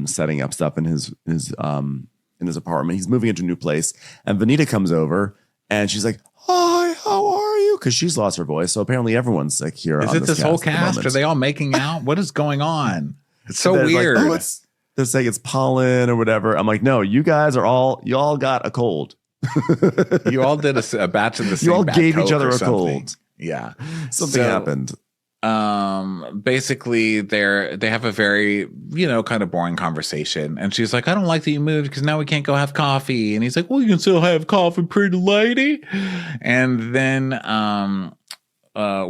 setting up stuff in his apartment. He's moving into a new place, and Venita comes over, and she's like, "Hi, how are you?" Because she's lost her voice. So apparently everyone's like here. Is it this whole cast? Are they all making out? What is going on? It's so weird. Like, they're saying it's pollen or whatever. I'm like, no, you all got a cold. You all did a batch of the same. You all gave each other a cold. Yeah, something happened. Basically they have a very, kind of boring conversation, and she's like, I don't like that you moved because now we can't go have coffee. And he's like, well, you can still have coffee, pretty lady. And then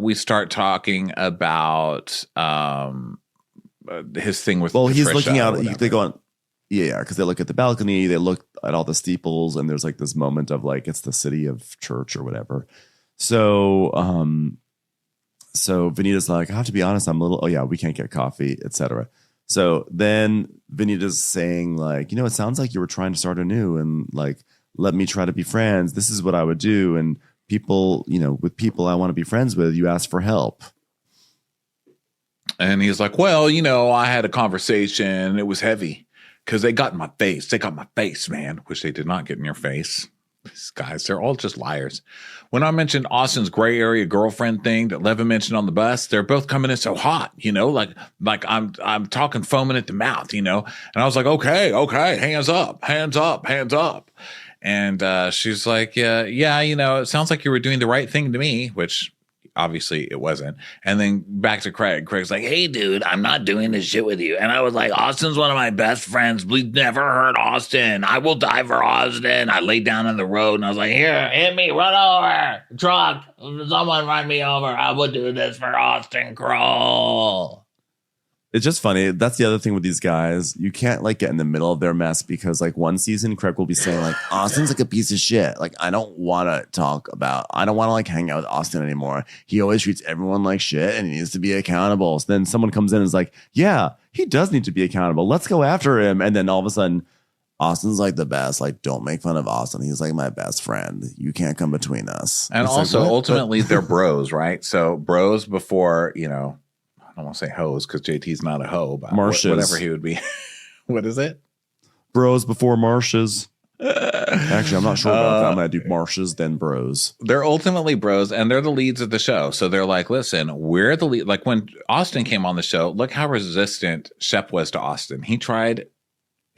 we start talking about his thing with Patricia. He's looking out. They go on, because they look at the balcony, they look at all the steeples, and there's like this moment of like it's the city of church or whatever. So Venita's like, I have to be honest, I'm a little, we can't get coffee, etc. So then Venita's saying like, it sounds like you were trying to start anew and like, let me try to be friends. This is what I would do. And people, with people I want to be friends with, you ask for help. And he's like, well, I had a conversation. It was heavy because they got in my face. They got my face, man, which they did not get in your face. These guys, they're all just liars. When I mentioned Austin's gray area girlfriend thing that Levin mentioned on the bus, they're both coming in so hot, like I'm talking foaming at the mouth, and I was like, okay, hands up. And she's like, yeah, it sounds like you were doing the right thing to me, which obviously it wasn't. And then back to Craig. Craig's like, hey, dude, I'm not doing this shit with you. And I was like, Austin's one of my best friends. We've never heard Austin. I will die for Austin. I laid down on the road and I was like, here, hit me, run over. Truck, someone run me over. I would do this for Austin Kroll. It's just funny. That's the other thing with these guys. You can't like get in the middle of their mess because like one season Craig will be saying like Austin's like a piece of shit. Like I don't want to like hang out with Austin anymore. He always treats everyone like shit and he needs to be accountable. So then someone comes in and is like, yeah, he does need to be accountable. Let's go after him. And then all of a sudden Austin's like the best. Like don't make fun of Austin. He's like my best friend. You can't come between us. And it's also like, ultimately they're bros, right? So bros before, I don't want to say hoes because JT's not a hoe, but whatever he would be. What is it? Bros before marshes. Actually, I'm not sure about that. I'm going to do marshes, then bros. They're ultimately bros, and they're the leads of the show. So they're like, listen, we're the lead. Like when Austin came on the show, look how resistant Shep was to Austin.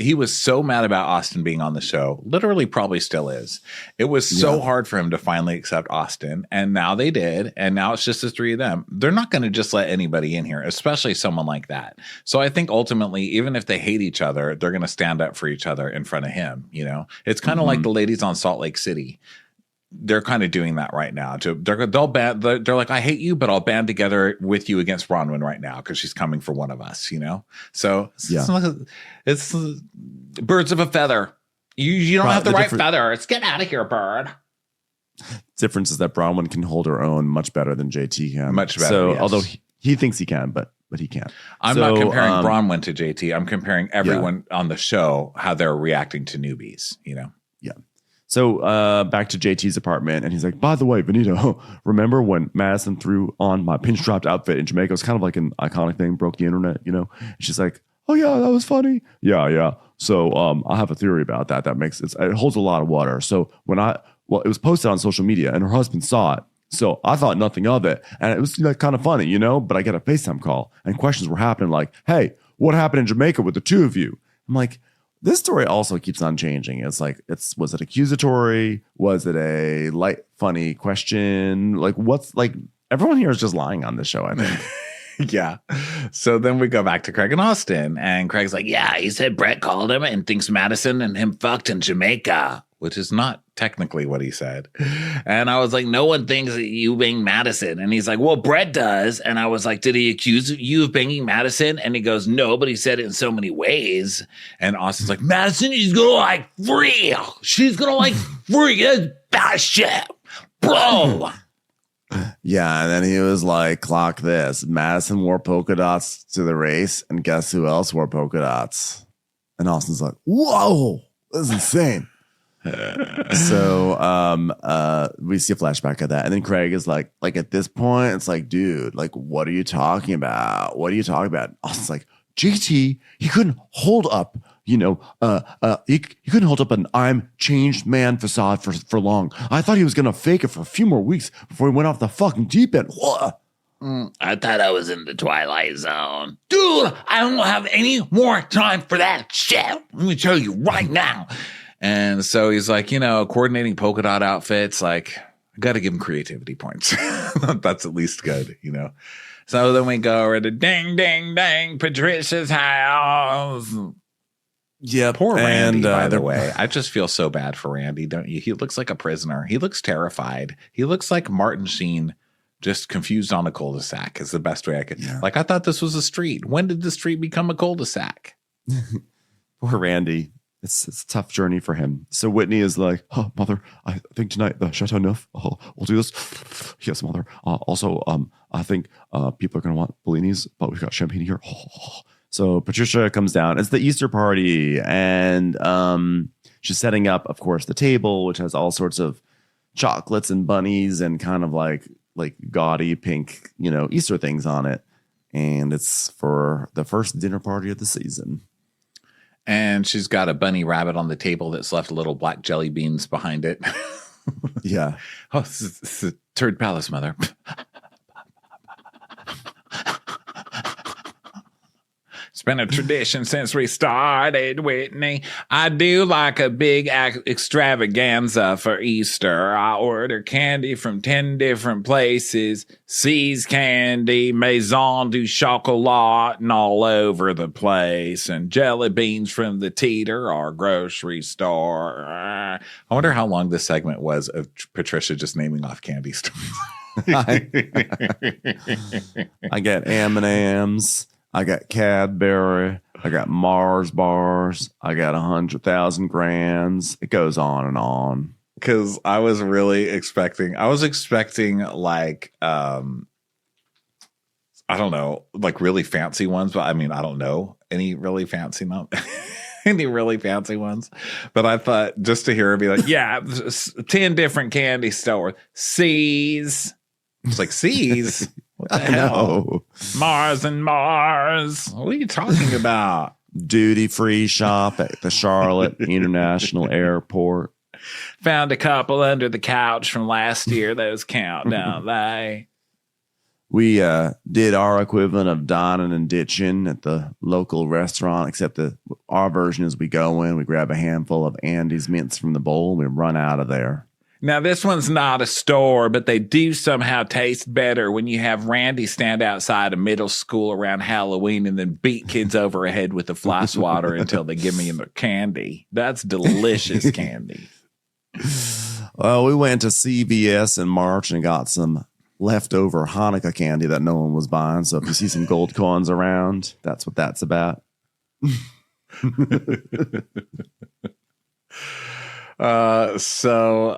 He was so mad about Austin being on the show, literally probably still is. It was so hard for him to finally accept Austin. And now they did. And now it's just the three of them. They're not going to just let anybody in here, especially someone like that. So I think ultimately, even if they hate each other, they're going to stand up for each other in front of him. It's kind of like the ladies on Salt Lake City. They're kind of doing that right now. They're like, I hate you, but I'll band together with you against Bronwyn right now because she's coming for one of us, So it's birds of a feather. You don't have the right feather. Let's get out of here, bird. Difference is that Bronwyn can hold her own much better than JT can. Much better. So yes. although he thinks he can, but he can't. I'm not comparing Bronwyn to JT. I'm comparing everyone on the show, how they're reacting to newbies, Yeah. So back to JT's apartment, and he's like, by the way, Venita, remember when Madison threw on my pinch-dropped outfit in Jamaica? It was kind of like an iconic thing, broke the internet, And she's like, oh, yeah, that was funny. Yeah. So I have a theory about that. It holds a lot of water. So it was posted on social media, and her husband saw it. So I thought nothing of it. And it was kind of funny, But I get a FaceTime call, and questions were happening like, hey, what happened in Jamaica with the two of you? I'm like, this story also keeps on changing. It's like, was it accusatory? Was it a light, funny question? Like, everyone here is just lying on this show, I think. Yeah. So then we go back to Craig and Austin, and Craig's like, yeah, he said Brett called him and thinks Madison and him fucked in Jamaica. Which is not technically what he said. And I was like, no one thinks that you banged Madison. And he's like, well, Brett does. And I was like, did he accuse you of banging Madison? And he goes, no, but he said it in so many ways. And Austin's like, Madison is going to like free. She's going to like free. That's bad shit, bro. Yeah, and then he was like, clock this. Madison wore polka dots to the race, and guess who else wore polka dots? And Austin's like, whoa, that's insane. So we see a flashback of that. And then Craig is like at this point, it's like, dude, like, what are you talking about? What are you talking about? Austin's like, JT, he couldn't hold up, he couldn't hold up an I'm changed man facade for long. I thought he was gonna fake it for a few more weeks before he went off the fucking deep end. I thought I was in the Twilight Zone. Dude, I don't have any more time for that shit. Let me tell you right now. And so he's like, coordinating polka dot outfits. Like, I got to give him creativity points. That's at least good, So then we go over to ding, ding, ding, Patricia's house. Yeah, poor Randy, by the way. I just feel so bad for Randy, don't you? He looks like a prisoner. He looks terrified. He looks like Martin Sheen, just confused on a cul-de-sac is the best way I could. Yeah. Like, I thought this was a street. When did the street become a cul-de-sac? Poor Randy. It's a tough journey for him. So Whitney is like, oh, mother, I think tonight the Chateau Neuf, we'll do this. Yes, mother. Also, I think people are going to want Bellinis, but we've got champagne here. So Patricia comes down. It's the Easter party, and she's setting up, of course, the table, which has all sorts of chocolates and bunnies and kind of like gaudy pink, Easter things on it. And it's for the first dinner party of the season. And she's got a bunny rabbit on the table that's left little black jelly beans behind it. Yeah. Oh, this is the Turd Palace, mother. It's been a tradition since we started, Whitney. I do like a big extravaganza for Easter. I order candy from 10 different places. See's Candy, Maison du Chocolat, and all over the place. And jelly beans from the Teeter, our grocery store. I wonder how long this segment was of Patricia just naming off candy stores. I get M&M's. I got Cadbury. I got Mars bars. I got 100,000 grands. It goes on and on. Because I was really expecting like, I don't know, like really fancy ones. But I mean, I don't know any really fancy ones. But I thought just to hear her be like, yeah, 10 different candy stores. C's. It's like, C's? What the hell? Mars and Mars. What are you talking about? Duty-free shop at the Charlotte International Airport. Found a couple under the couch from last year. Those count, don't they? We did our equivalent of dining and ditching at the local restaurant, except our version is we go in, we grab a handful of Andy's mints from the bowl, and we run out of there. Now, this one's not a store, but they do somehow taste better when you have Randy stand outside a middle school around Halloween and then beat kids over the head with the fly swatter until they give me their candy. That's delicious candy. Well, we went to CVS in March and got some leftover Hanukkah candy that no one was buying. So if you see some gold coins around, that's what that's about. So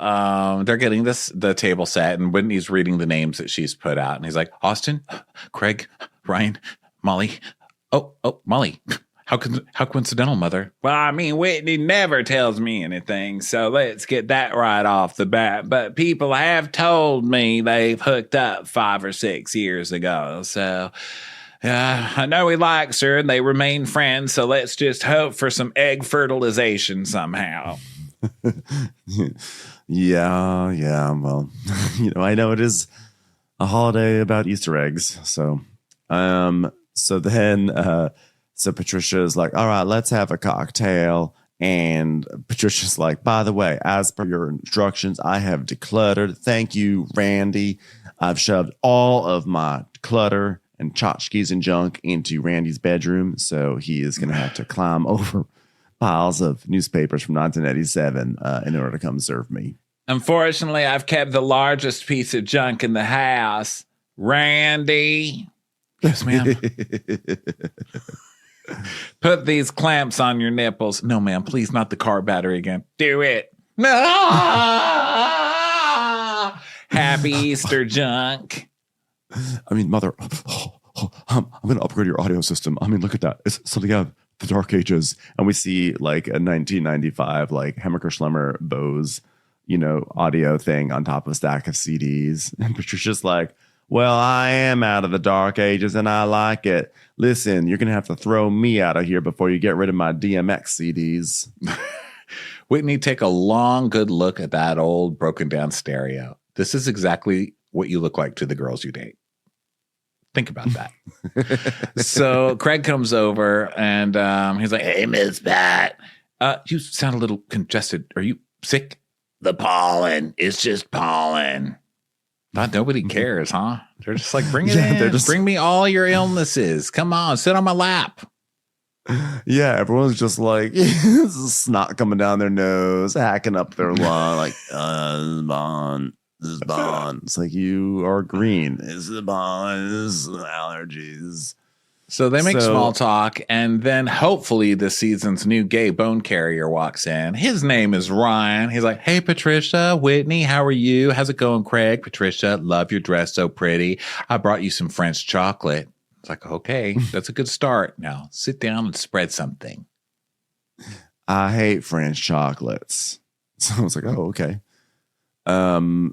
they're getting the table set, and Whitney's reading the names that she's put out, and he's like, Austin, Craig, Ryan, Molly. Oh, Molly. How coincidental, mother. Well, I mean, Whitney never tells me anything, so let's get that right off the bat. But people have told me they've hooked up 5 or 6 years ago, so I know he likes her, and they remain friends, so let's just hope for some egg fertilization somehow. Yeah. Well, I know it is a holiday about Easter eggs. So then Patricia is like, all right, let's have a cocktail. And Patricia's like, by the way, as per your instructions, I have decluttered. Thank you, Randy. I've shoved all of my clutter and tchotchkes and junk into Randy's bedroom. So he is going to have to climb over piles of newspapers from 1987 in order to come serve me. Unfortunately, I've kept the largest piece of junk in the house. Randy. Yes, ma'am. Put these clamps on your nipples. No, ma'am, please, not the car battery again. Do it. No! Happy Easter, junk. I mean, mother, I'm going to upgrade your audio system. I mean, look at that. It's something out of the Dark Ages. And we see like a 1995, like Hammaker Schlemmer Bose, audio thing on top of a stack of CDs. And Patricia's like, well, I am out of the Dark Ages and I like it. Listen, you're going to have to throw me out of here before you get rid of my DMX CDs. Whitney, take a long, good look at that old broken down stereo. This is exactly what you look like to the girls you date. Think about that. So Craig comes over and he's like, Hey, Miss Pat. you sound a little congested. Are you sick? The pollen. It's just pollen. Nobody cares, huh? They're just like, bring it Yeah, in. they're just- Bring me all your illnesses. Come on, sit on my lap. Yeah, everyone's just like snot coming down their nose, hacking up their lung, like, this is Bond. This is Bond. It's like, you are green. This is Bond. This is allergies. So they make small talk, and then hopefully this season's new gay bone carrier walks in. His name is Ryan. He's like, hey, Patricia, Whitney, how are you? How's it going, Craig? Patricia, love your dress, so pretty. I brought you some French chocolate. It's like, okay, that's a good start. Now sit down and spread something. I hate French chocolates. So I was like, oh, okay.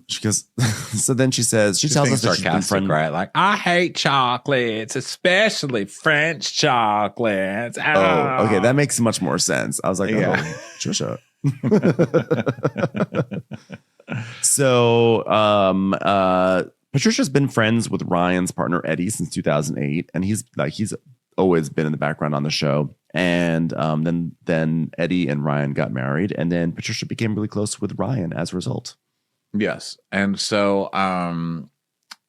She goes, so then she says, she tells us that she's been sarcastic, right? Like, I hate chocolates, especially French chocolates. Oh, okay. That makes much more sense. I was like, Yeah. oh, Trisha. So, Patricia's been friends with Ryan's partner Eddie since 2008, and he's always been in the background on the show. And then Eddie and Ryan got married, and then Patricia became really close with Ryan as a result. Yes. And so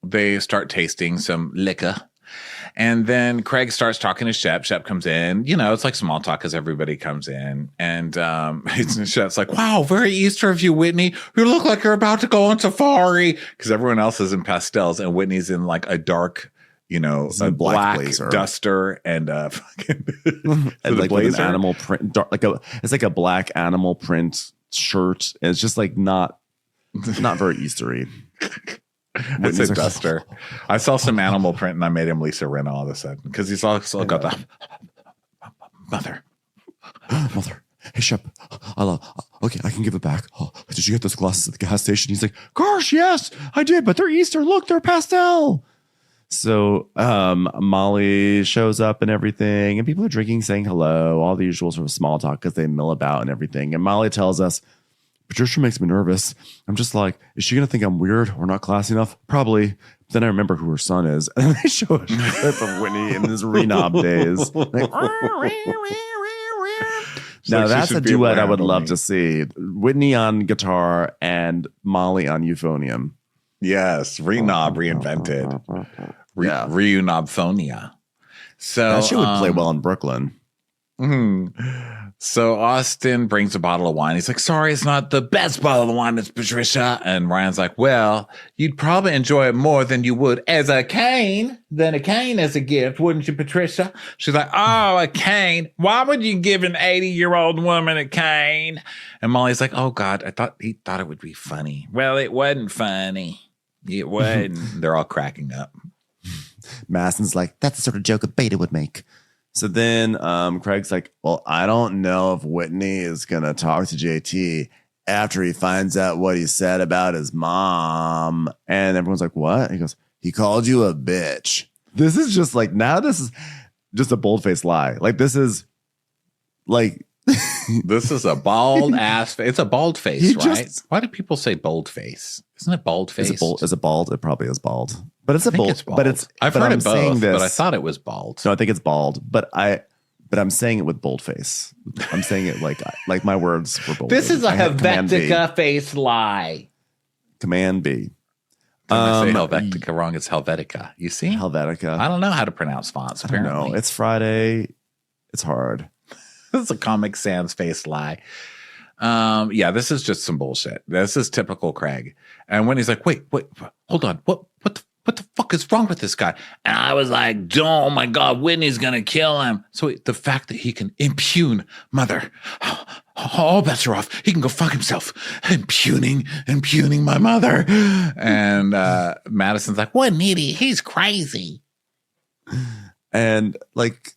they start tasting some liquor. And then Craig starts talking to Shep. Shep comes in. It's like small talk because everybody comes in. And Shep's like, wow, very Easter of you, Whitney. You look like you're about to go on safari. Because everyone else is in pastels and Whitney's in like a dark, a black blazer. Duster and fucking And like with blazer? an animal print, it's like a black animal print shirt. And it's just like not very Eastery. It's a duster. I saw some animal print and I made him Lisa Rinna all of a sudden because he's also got the mother. Hey, Shep, okay, I can give it back. Oh, did you get those glasses at the gas station? He's like, gosh, yes, I did, but they're Easter. Look, they're pastel. So Molly shows up and everything, and people are drinking, saying hello, all the usual sort of small talk because they mill about and everything. And Molly tells us, Patricia makes me nervous. I'm just like, is she going to think I'm weird or not classy enough? Probably. But then I remember who her son is. And they show a clip of Whitney in his Renob days. Like, now that's a duet I would love to see. Whitney on guitar and Molly on euphonium. Yes, Renob reinvented. Yeah. Reunobphonia. So That shit would play well in Brooklyn. So Austin brings a bottle of wine. He's like, sorry, it's not the best bottle of wine, it's Patricia. And Ryan's like, well, you'd probably enjoy it more than you would as a cane as a gift, wouldn't you, Patricia? She's like, oh, a cane. Why would you give an 80-year-old woman a cane? And Molly's like, oh, God, he thought it would be funny. Well, it wasn't funny. It wasn't. They're all cracking up. Madison's like, that's the sort of joke a beta would make. So then Craig's like, well, I don't know if Whitney is going to talk to JT after he finds out what he said about his mom. And everyone's like, what? He goes, he called you a bitch. This is just like, now this is just a bold-faced lie. Like, this is like... This is a bald ass face. It's a bald face, right? Why do people say bold face? Isn't it bald face? Is it bald? It probably is bald. But it's a bald. It's bald. But I've heard it both, but I thought it was bald. No, I think it's bald. But I'm saying it with bold face. I'm saying it like my words were bold. This is a Helvetica face lie. Command B. I say Helvetica wrong. It's Helvetica. You see? Helvetica. I don't know how to pronounce fonts, apparently. No, it's Friday. It's hard. This is a Comic Sans face lie. Yeah, this is just some bullshit. This is typical Craig. And when he's like, wait, hold on. What the fuck is wrong with this guy? And I was like, oh my God, Whitney's going to kill him. So the fact that he can impugn mother. all bets are off. He can go fuck himself. Impugning my mother. And Madison's like, What an idiot. He's crazy. And like,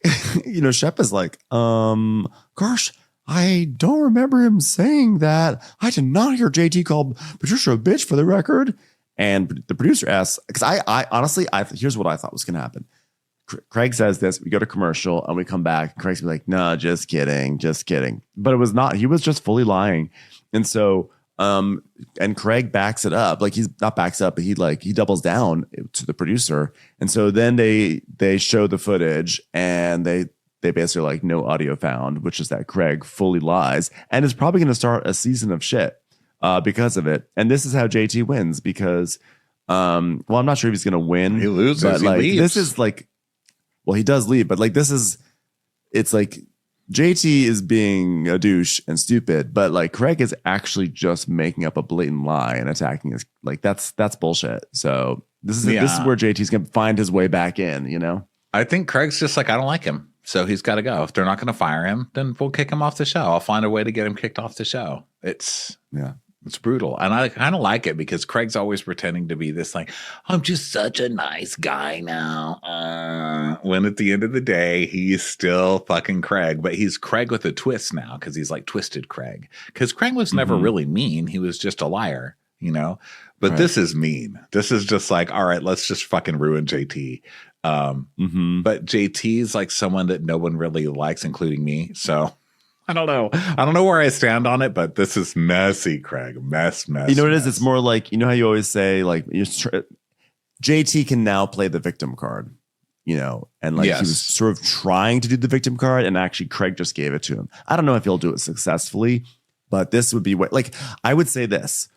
Shep is like, gosh, I don't remember him saying that. I did not hear JT call Patricia a bitch, for the record. And the producer asks, because I honestly, here's what I thought was going to happen. Craig says this, we go to commercial and we come back. Craig's be like, no, just kidding. But it was not, he was just fully lying. And so, and Craig backs it up. Like, he's not backs up, but he doubles down to the producer. And so then they show the footage and they basically like, no audio found, which is that Craig fully lies and is probably going to start a season of shit because of it. And this is how JT wins because, I'm not sure if he's going to win. He loses. But like, he leaves. this is like, well, he does leave, but like, it's like JT is being a douche and stupid, but like Craig is actually just making up a blatant lie and attacking us. Like that's bullshit. So this is where JT's going to find his way back in, I think Craig's just like, I don't like him. So he's got to go. If they're not going to fire him, then we'll kick him off the show. I'll find a way to get him kicked off the show. It's brutal. And I kind of like it because Craig's always pretending to be this like, I'm just such a nice guy now. When at the end of the day, he's still fucking Craig, but he's Craig with a twist now because he's like twisted Craig. Because Craig was never really mean. He was just a liar, But This is mean. This is just like, all right, let's just fucking ruin JT. But JT's like someone that no one really likes, including me. So I don't know. I don't know where I stand on it, but this is messy, Craig. Mess. You know what it is? It's more like, how you always say, like, JT can now play the victim card, and like he was sort of trying to do the victim card, and actually Craig just gave it to him. I don't know if he'll do it successfully, but this would be what, like, I would say this.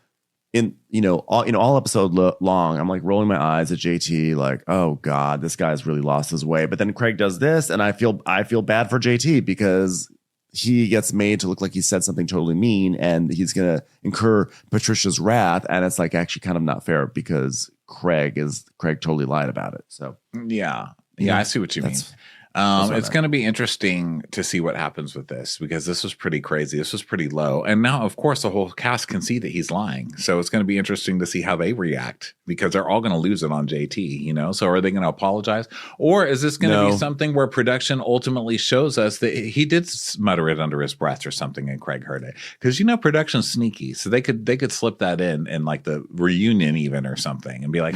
All episode long, I'm like rolling my eyes at JT, like, oh God, this guy's really lost his way. But then Craig does this, and I feel bad for JT because he gets made to look like he said something totally mean, and he's gonna incur Patricia's wrath, and it's like actually kind of not fair because Craig totally lied about it. So yeah, I see what you mean. It's going to be interesting to see what happens with this because this was pretty crazy. This was pretty low. And now, of course, the whole cast can see that he's lying. So it's going to be interesting to see how they react because they're all going to lose it on JT, So are they going to apologize? Or is this going to be something where production ultimately shows us that he did mutter it under his breath or something and Craig heard it? Because, production's sneaky. So they could slip that in like the reunion even or something and be like,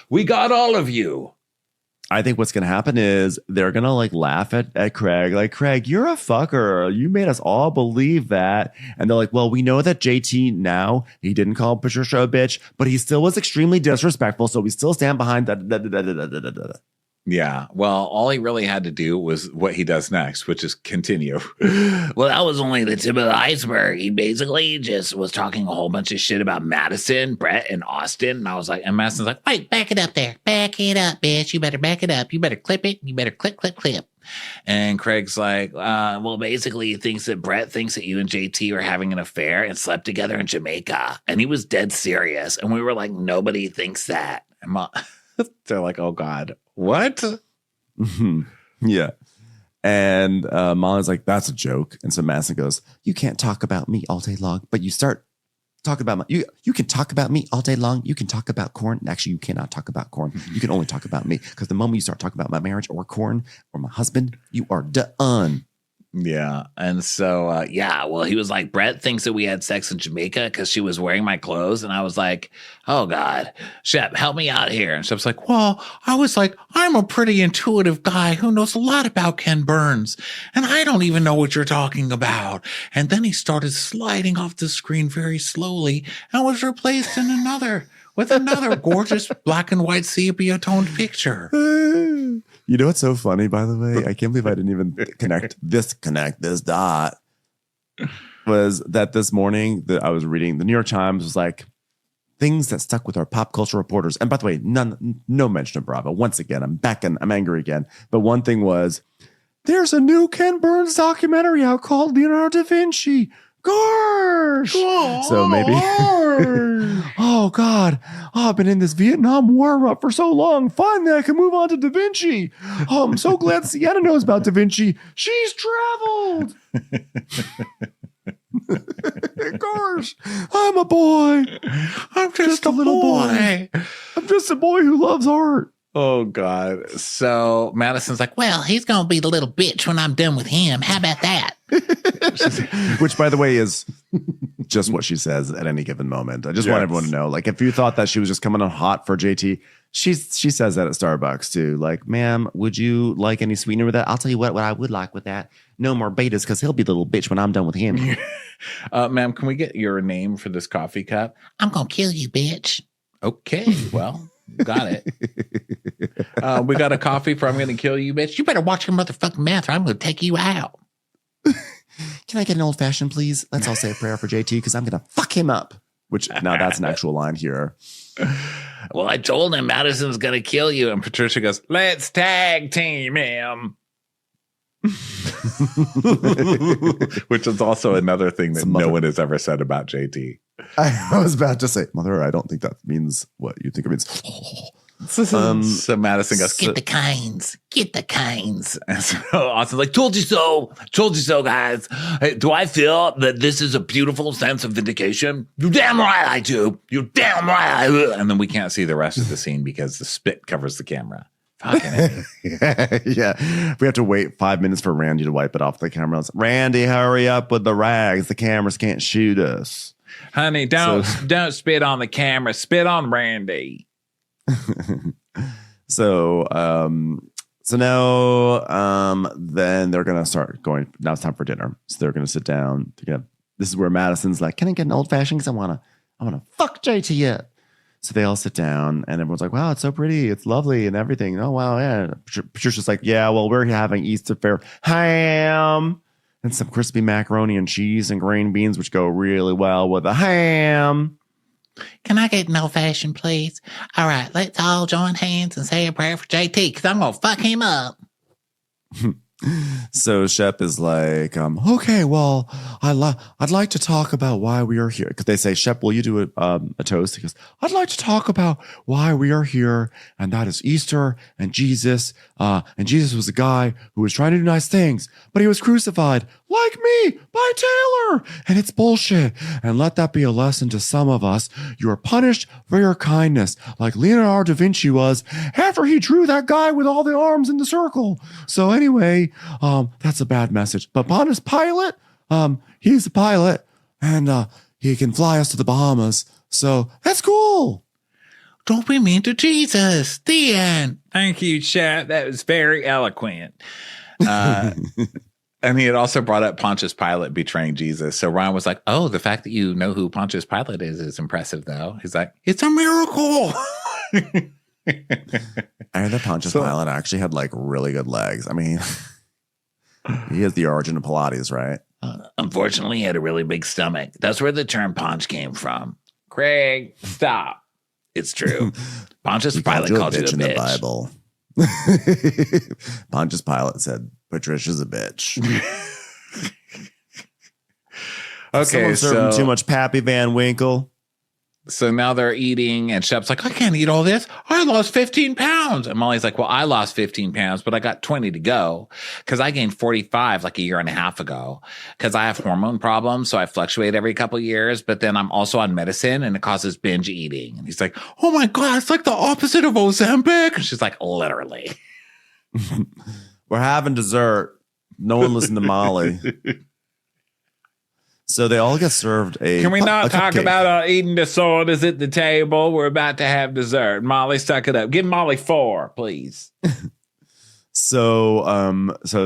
we got all of you. I think what's going to happen is they're going to like laugh at Craig. Like, Craig, you're a fucker. You made us all believe that. And they're like, well, we know that JT now, he didn't call Patricia a bitch, but he still was extremely disrespectful. So we still stand behind that. Yeah. Well, all he really had to do was what he does next, which is continue. Well, that was only the tip of the iceberg. He basically just was talking a whole bunch of shit about Madison, Brett, and Austin. And I was like, and Madison's like, wait, back it up there. Back it up, bitch. You better back it up. You better clip it. You better clip. And Craig's like, well, basically he thinks that Brett thinks that you and JT are having an affair and slept together in Jamaica. And he was dead serious. And we were like, nobody thinks that. And they're like, oh God, what? Yeah. And Molly's like, that's a joke. And so Madison goes, you can't talk about me all day long, but you start talking about you can talk about me all day long. You can talk about corn. Actually, you cannot talk about corn. You can only talk about me because the moment you start talking about my marriage or corn or my husband, you are done. Yeah. And so, well, he was like, Brett thinks that we had sex in Jamaica because she was wearing my clothes. And I was like, oh God, Shep, help me out here. And Shep's like, well, I was like, I'm a pretty intuitive guy who knows a lot about Ken Burns. And I don't even know what you're talking about. And then he started sliding off the screen very slowly and was replaced with another gorgeous black and white sepia toned picture. You know what's so funny, by the way? I can't believe I didn't even connect this dot. Was that this morning that I was reading the New York Times was like things that stuck with our pop culture reporters. And by the way, no mention of Bravo. Once again, I'm angry again. But one thing was there's a new Ken Burns documentary out called Leonardo da Vinci. Gosh! So maybe, oh God, I've been in this Vietnam War rut for so long. Finally, I can move on to Da Vinci. Oh, I'm so glad Sienna knows about Da Vinci. She's traveled. Of course. I'm a boy. I'm just a little boy. I'm just a boy who loves art. Oh, God. So Madison's like, Well, he's gonna be the little bitch when I'm done with him. How about that? Which, by the way, is just what she says at any given moment. I just want everyone to know. Like, if you thought that she was just coming on hot for JT, she says that at Starbucks too. Like, ma'am, would you like any sweetener with that? I'll tell you what I would like with that. No more betas because he'll be the little bitch when I'm done with him. ma'am, can we get your name for this coffee cup? I'm gonna kill you, bitch. Okay, well, got it. We got a coffee for I'm going to kill you, bitch. You better watch your motherfucking mouth or I'm gonna take you out. Can I get an old fashioned, please? Let's all say a prayer for JT because I'm going to fuck him up. Which now that's an actual line here. Well, I told him Madison's gonna kill you. And Patricia goes, let's tag team him. Which is also another thing that no one has ever said about JT. I was about to say, Mother, I don't think that means what you think it means. So Madison goes, Get the canes. Get the canes. and so Austin's like, told you so, guys. Hey, do I feel that this is a beautiful sense of vindication? You damn right I do. You damn right I do. and then we can't see the rest of the scene because the spit covers the camera. Fucking yeah. We have to wait 5 minutes for Randy to wipe it off the camera. Randy, hurry up with the rags. The cameras can't shoot us. Honey, don't spit on the camera. Spit on Randy. So now then they're gonna start going. Now it's time for dinner. So they're gonna sit down. This is where Madison's like, "Can I get an old fashioned? Because I wanna fuck JT up." So they all sit down, and everyone's like, "Wow, it's so pretty. It's lovely, and everything." Oh wow, yeah. Patricia's like, "Yeah, well, we're having Easter fare ham and some crispy macaroni and cheese and green beans, which go really well with the ham." Can I get an old fashioned, please? All right, let's all join hands and say a prayer for JT because I'm gonna fuck him up. So Shep is like, okay, well, I'd like to talk about why we are here. Because they say, Shep, will you do a toast? He goes, I'd like to talk about why we are here, and that is Easter and Jesus. And Jesus was a guy who was trying to do nice things, but he was crucified, like me, by Taylor. And it's bullshit. And let that be a lesson to some of us. You are punished for your kindness, like Leonardo da Vinci was after he drew that guy with all the arms in the circle. So anyway, that's a bad message. But Pontius Pilate, he's a pilot, and he can fly us to the Bahamas. So that's cool. Don't be mean to Jesus. The end. Thank you, Shep. That was very eloquent. And he had also brought up Pontius Pilate betraying Jesus. So Ryan was like, oh, the fact that you know who Pontius Pilate is impressive, though. He's like, it's a miracle. I heard that Pontius Pilate actually had like really good legs. I mean, he has the origin of Pilates, right? Unfortunately, he had a really big stomach. That's where the term paunch came from. Craig, stop. It's true. Pontius Pilate called called you a bitch. In the Bible. Pontius Pilate said, Patricia's a bitch. Okay, so too much Pappy Van Winkle. So now they're eating, and Shep's like, I can't eat all this. I lost 15 pounds. And Molly's like, well, I lost 15 pounds, but I got 20 to go because I gained 45 like a year and a half ago because I have hormone problems. So I fluctuate every couple of years, but then I'm also on medicine and it causes binge eating. And he's like, oh my God, it's like the opposite of Ozempic. And she's like, literally. We're having dessert. No one listened to Molly. So they all get served a Can we not talk cupcake. about our eating disorders at the table? We're about to have dessert. Molly, suck it up. Give Molly 4, please. So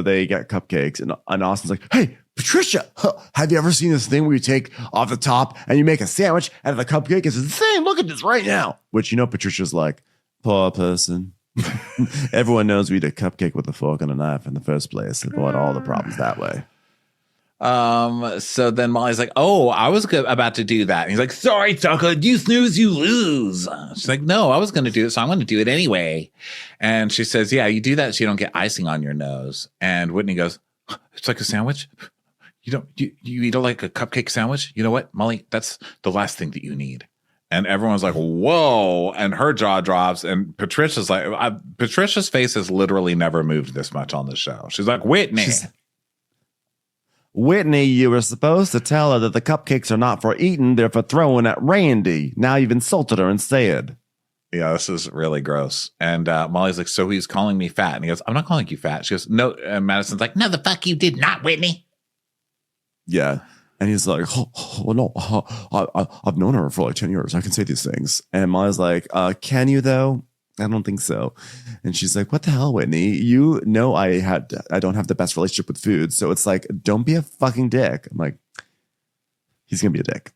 they get cupcakes, and Austin's like, hey, Patricia, have you ever seen this thing where you take off the top and you make a sandwich out of the cupcake? It's insane. Look at this right now. Which, Patricia's like, poor person. Everyone knows we eat a cupcake with a fork and a knife in the first place. Avoid all the problems that way. So then Molly's like, oh, I was about to do that. And he's like, sorry, Tucker, you snooze, you lose. She's like, no, I was going to do it. So I'm going to do it anyway. And she says, yeah, you do that so you don't get icing on your nose. And Whitney goes, it's like a sandwich. You eat it like a cupcake sandwich. You know what, Molly, that's the last thing that you need. And everyone's like, whoa. And her jaw drops. And Patricia's like, Patricia's face has literally never moved this much on the show. She's like, Whitney. Whitney, you were supposed to tell her that the cupcakes are not for eating, they're for throwing at Randy. Now you've insulted her instead. Yeah, this is really gross. And Molly's like, so he's calling me fat. And he goes, I'm not calling you fat. She goes, no. And Madison's like, no, the fuck you did not, Whitney. Yeah. And he's like, no, I've known her for like 10 years. I can say these things. And Molly's like, can you though? I don't think so. And she's like, what the hell, Whitney? You know I don't have the best relationship with food. So it's like, don't be a fucking dick. I'm like, he's going to be a dick.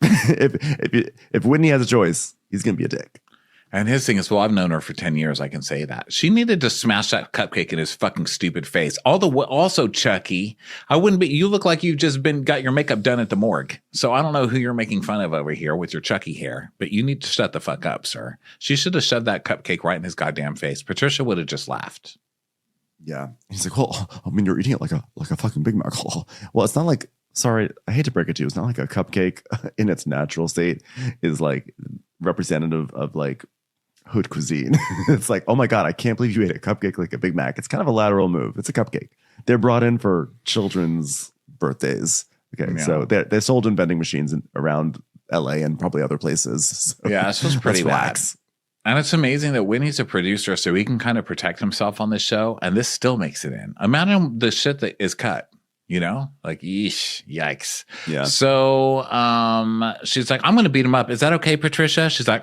if Whitney has a choice, he's going to be a dick. And his thing is, well, I've known her for 10 years. I can say that. She needed to smash that cupcake in his fucking stupid face. Also, Chucky, you look like you've just got your makeup done at the morgue. So I don't know who you're making fun of over here with your Chucky hair, but you need to shut the fuck up, sir. She should have shoved that cupcake right in his goddamn face. Patricia would have just laughed. Yeah. He's like, well, I mean, you're eating it like a fucking Big Mac. Well, it's not like, sorry, I hate to break it to you. It's not like a cupcake in its natural state is like representative of like hood cuisine. It's like, oh my God, I can't believe you ate a cupcake like a Big Mac. It's kind of a lateral move. It's a cupcake. They're brought in for children's birthdays. Okay. Yeah. So they're sold in vending machines around LA and probably other places. So yeah, this was pretty bad. And it's amazing that Whitney's a producer, so he can kind of protect himself on this show. And this still makes it in. Imagine the shit that is cut. You know, like, yeesh, yikes. Yeah. So she's like, I'm going to beat him up. Is that okay, Patricia? She's like,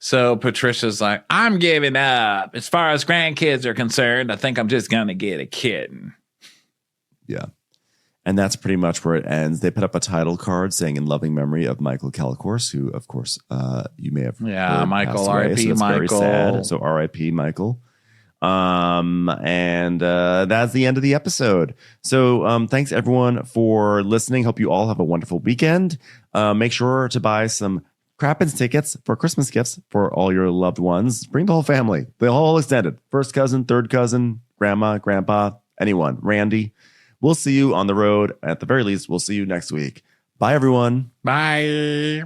So Patricia's like, I'm giving up. As far as grandkids are concerned, I think I'm just going to get a kitten. Yeah. And that's pretty much where it ends. They put up a title card saying in loving memory of Michael Calicourse, who, of course, you may have heard Michael, R.I.P. So Michael. very sad. So R.I.P. Michael. And that's the end of the episode. So thanks everyone for listening. Hope you all have a wonderful weekend. Make sure to buy some Crappens tickets for Christmas gifts for all your loved ones. Bring the whole family, the whole extended, first cousin, third cousin, grandma, grandpa, anyone, Randy. We'll see you on the road. At the very least, we'll see you next week. Bye, everyone. Bye.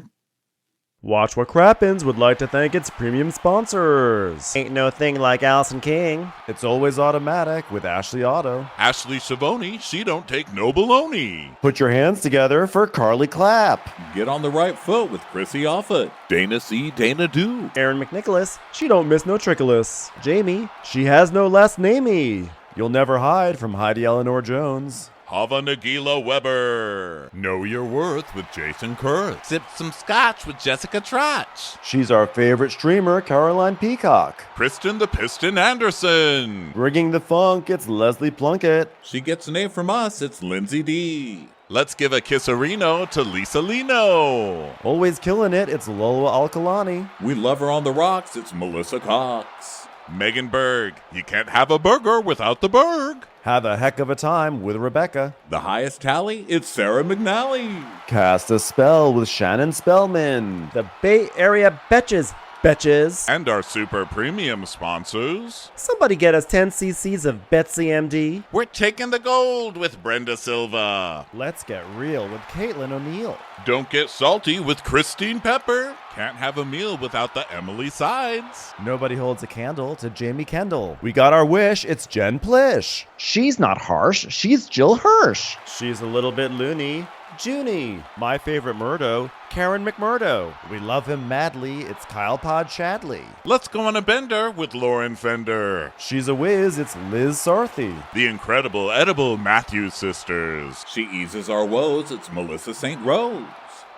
Watch What Crappens would like to thank its premium sponsors. Ain't no thing like Allison King. It's always automatic with Ashley Auto. Ashley Savoni, she don't take no baloney. Put your hands together for Carly Clapp. Get on the right foot with Chrissy Offit. Dana C. Dana Do. Aaron McNicholas, she don't miss no trickolas. Jamie, she has no last namey. You'll never hide from Heidi Eleanor Jones. Hava Nagila Weber. Know Your Worth with Jason Kurth. Sip some scotch with Jessica Trotch. She's our favorite streamer, Caroline Peacock. Kristen the Piston Anderson. Bringing the funk, it's Leslie Plunkett. She gets an A from us, it's Lindsay D. Let's give a kisserino to Lisa Lino. Always killing it, it's Lola Alkalani. We love her on the rocks, it's Melissa Cox. Megan Berg. You can't have a burger without the Berg. Have a heck of a time with Rebecca. The highest tally, it's Sarah McNally. Cast a spell with Shannon Spellman. The Bay Area Betches. And our super premium sponsors. Somebody get us 10 cc's of Betsy MD. We're taking the gold with Brenda Silva. Let's get real with Caitlin O'Neill. Don't get salty with Christine Pepper. Can't have a meal without the Emily Sides. Nobody holds a candle to Jamie Kendall. We got our wish, it's Jen Plish. She's not harsh, she's Jill Hirsch. She's a little bit loony. Junie. My favorite Murdo, Karen McMurdo. We love him madly, it's Kyle Pod Shadley. Let's go on a bender with Lauren Fender. She's a whiz, it's Liz Sarthy. The incredible edible Matthews sisters. She eases our woes, it's Melissa St. Rose.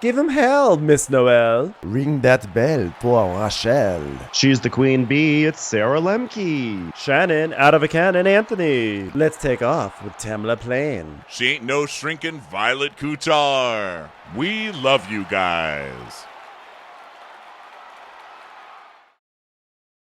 Give him hell, Miss Noel. Ring that bell for Rachel. She's the queen bee, it's Sarah Lemke. Shannon, out of a cannon, Anthony. Let's take off with Tamla Plain. She ain't no shrinking Violet Kuchar. We love you guys.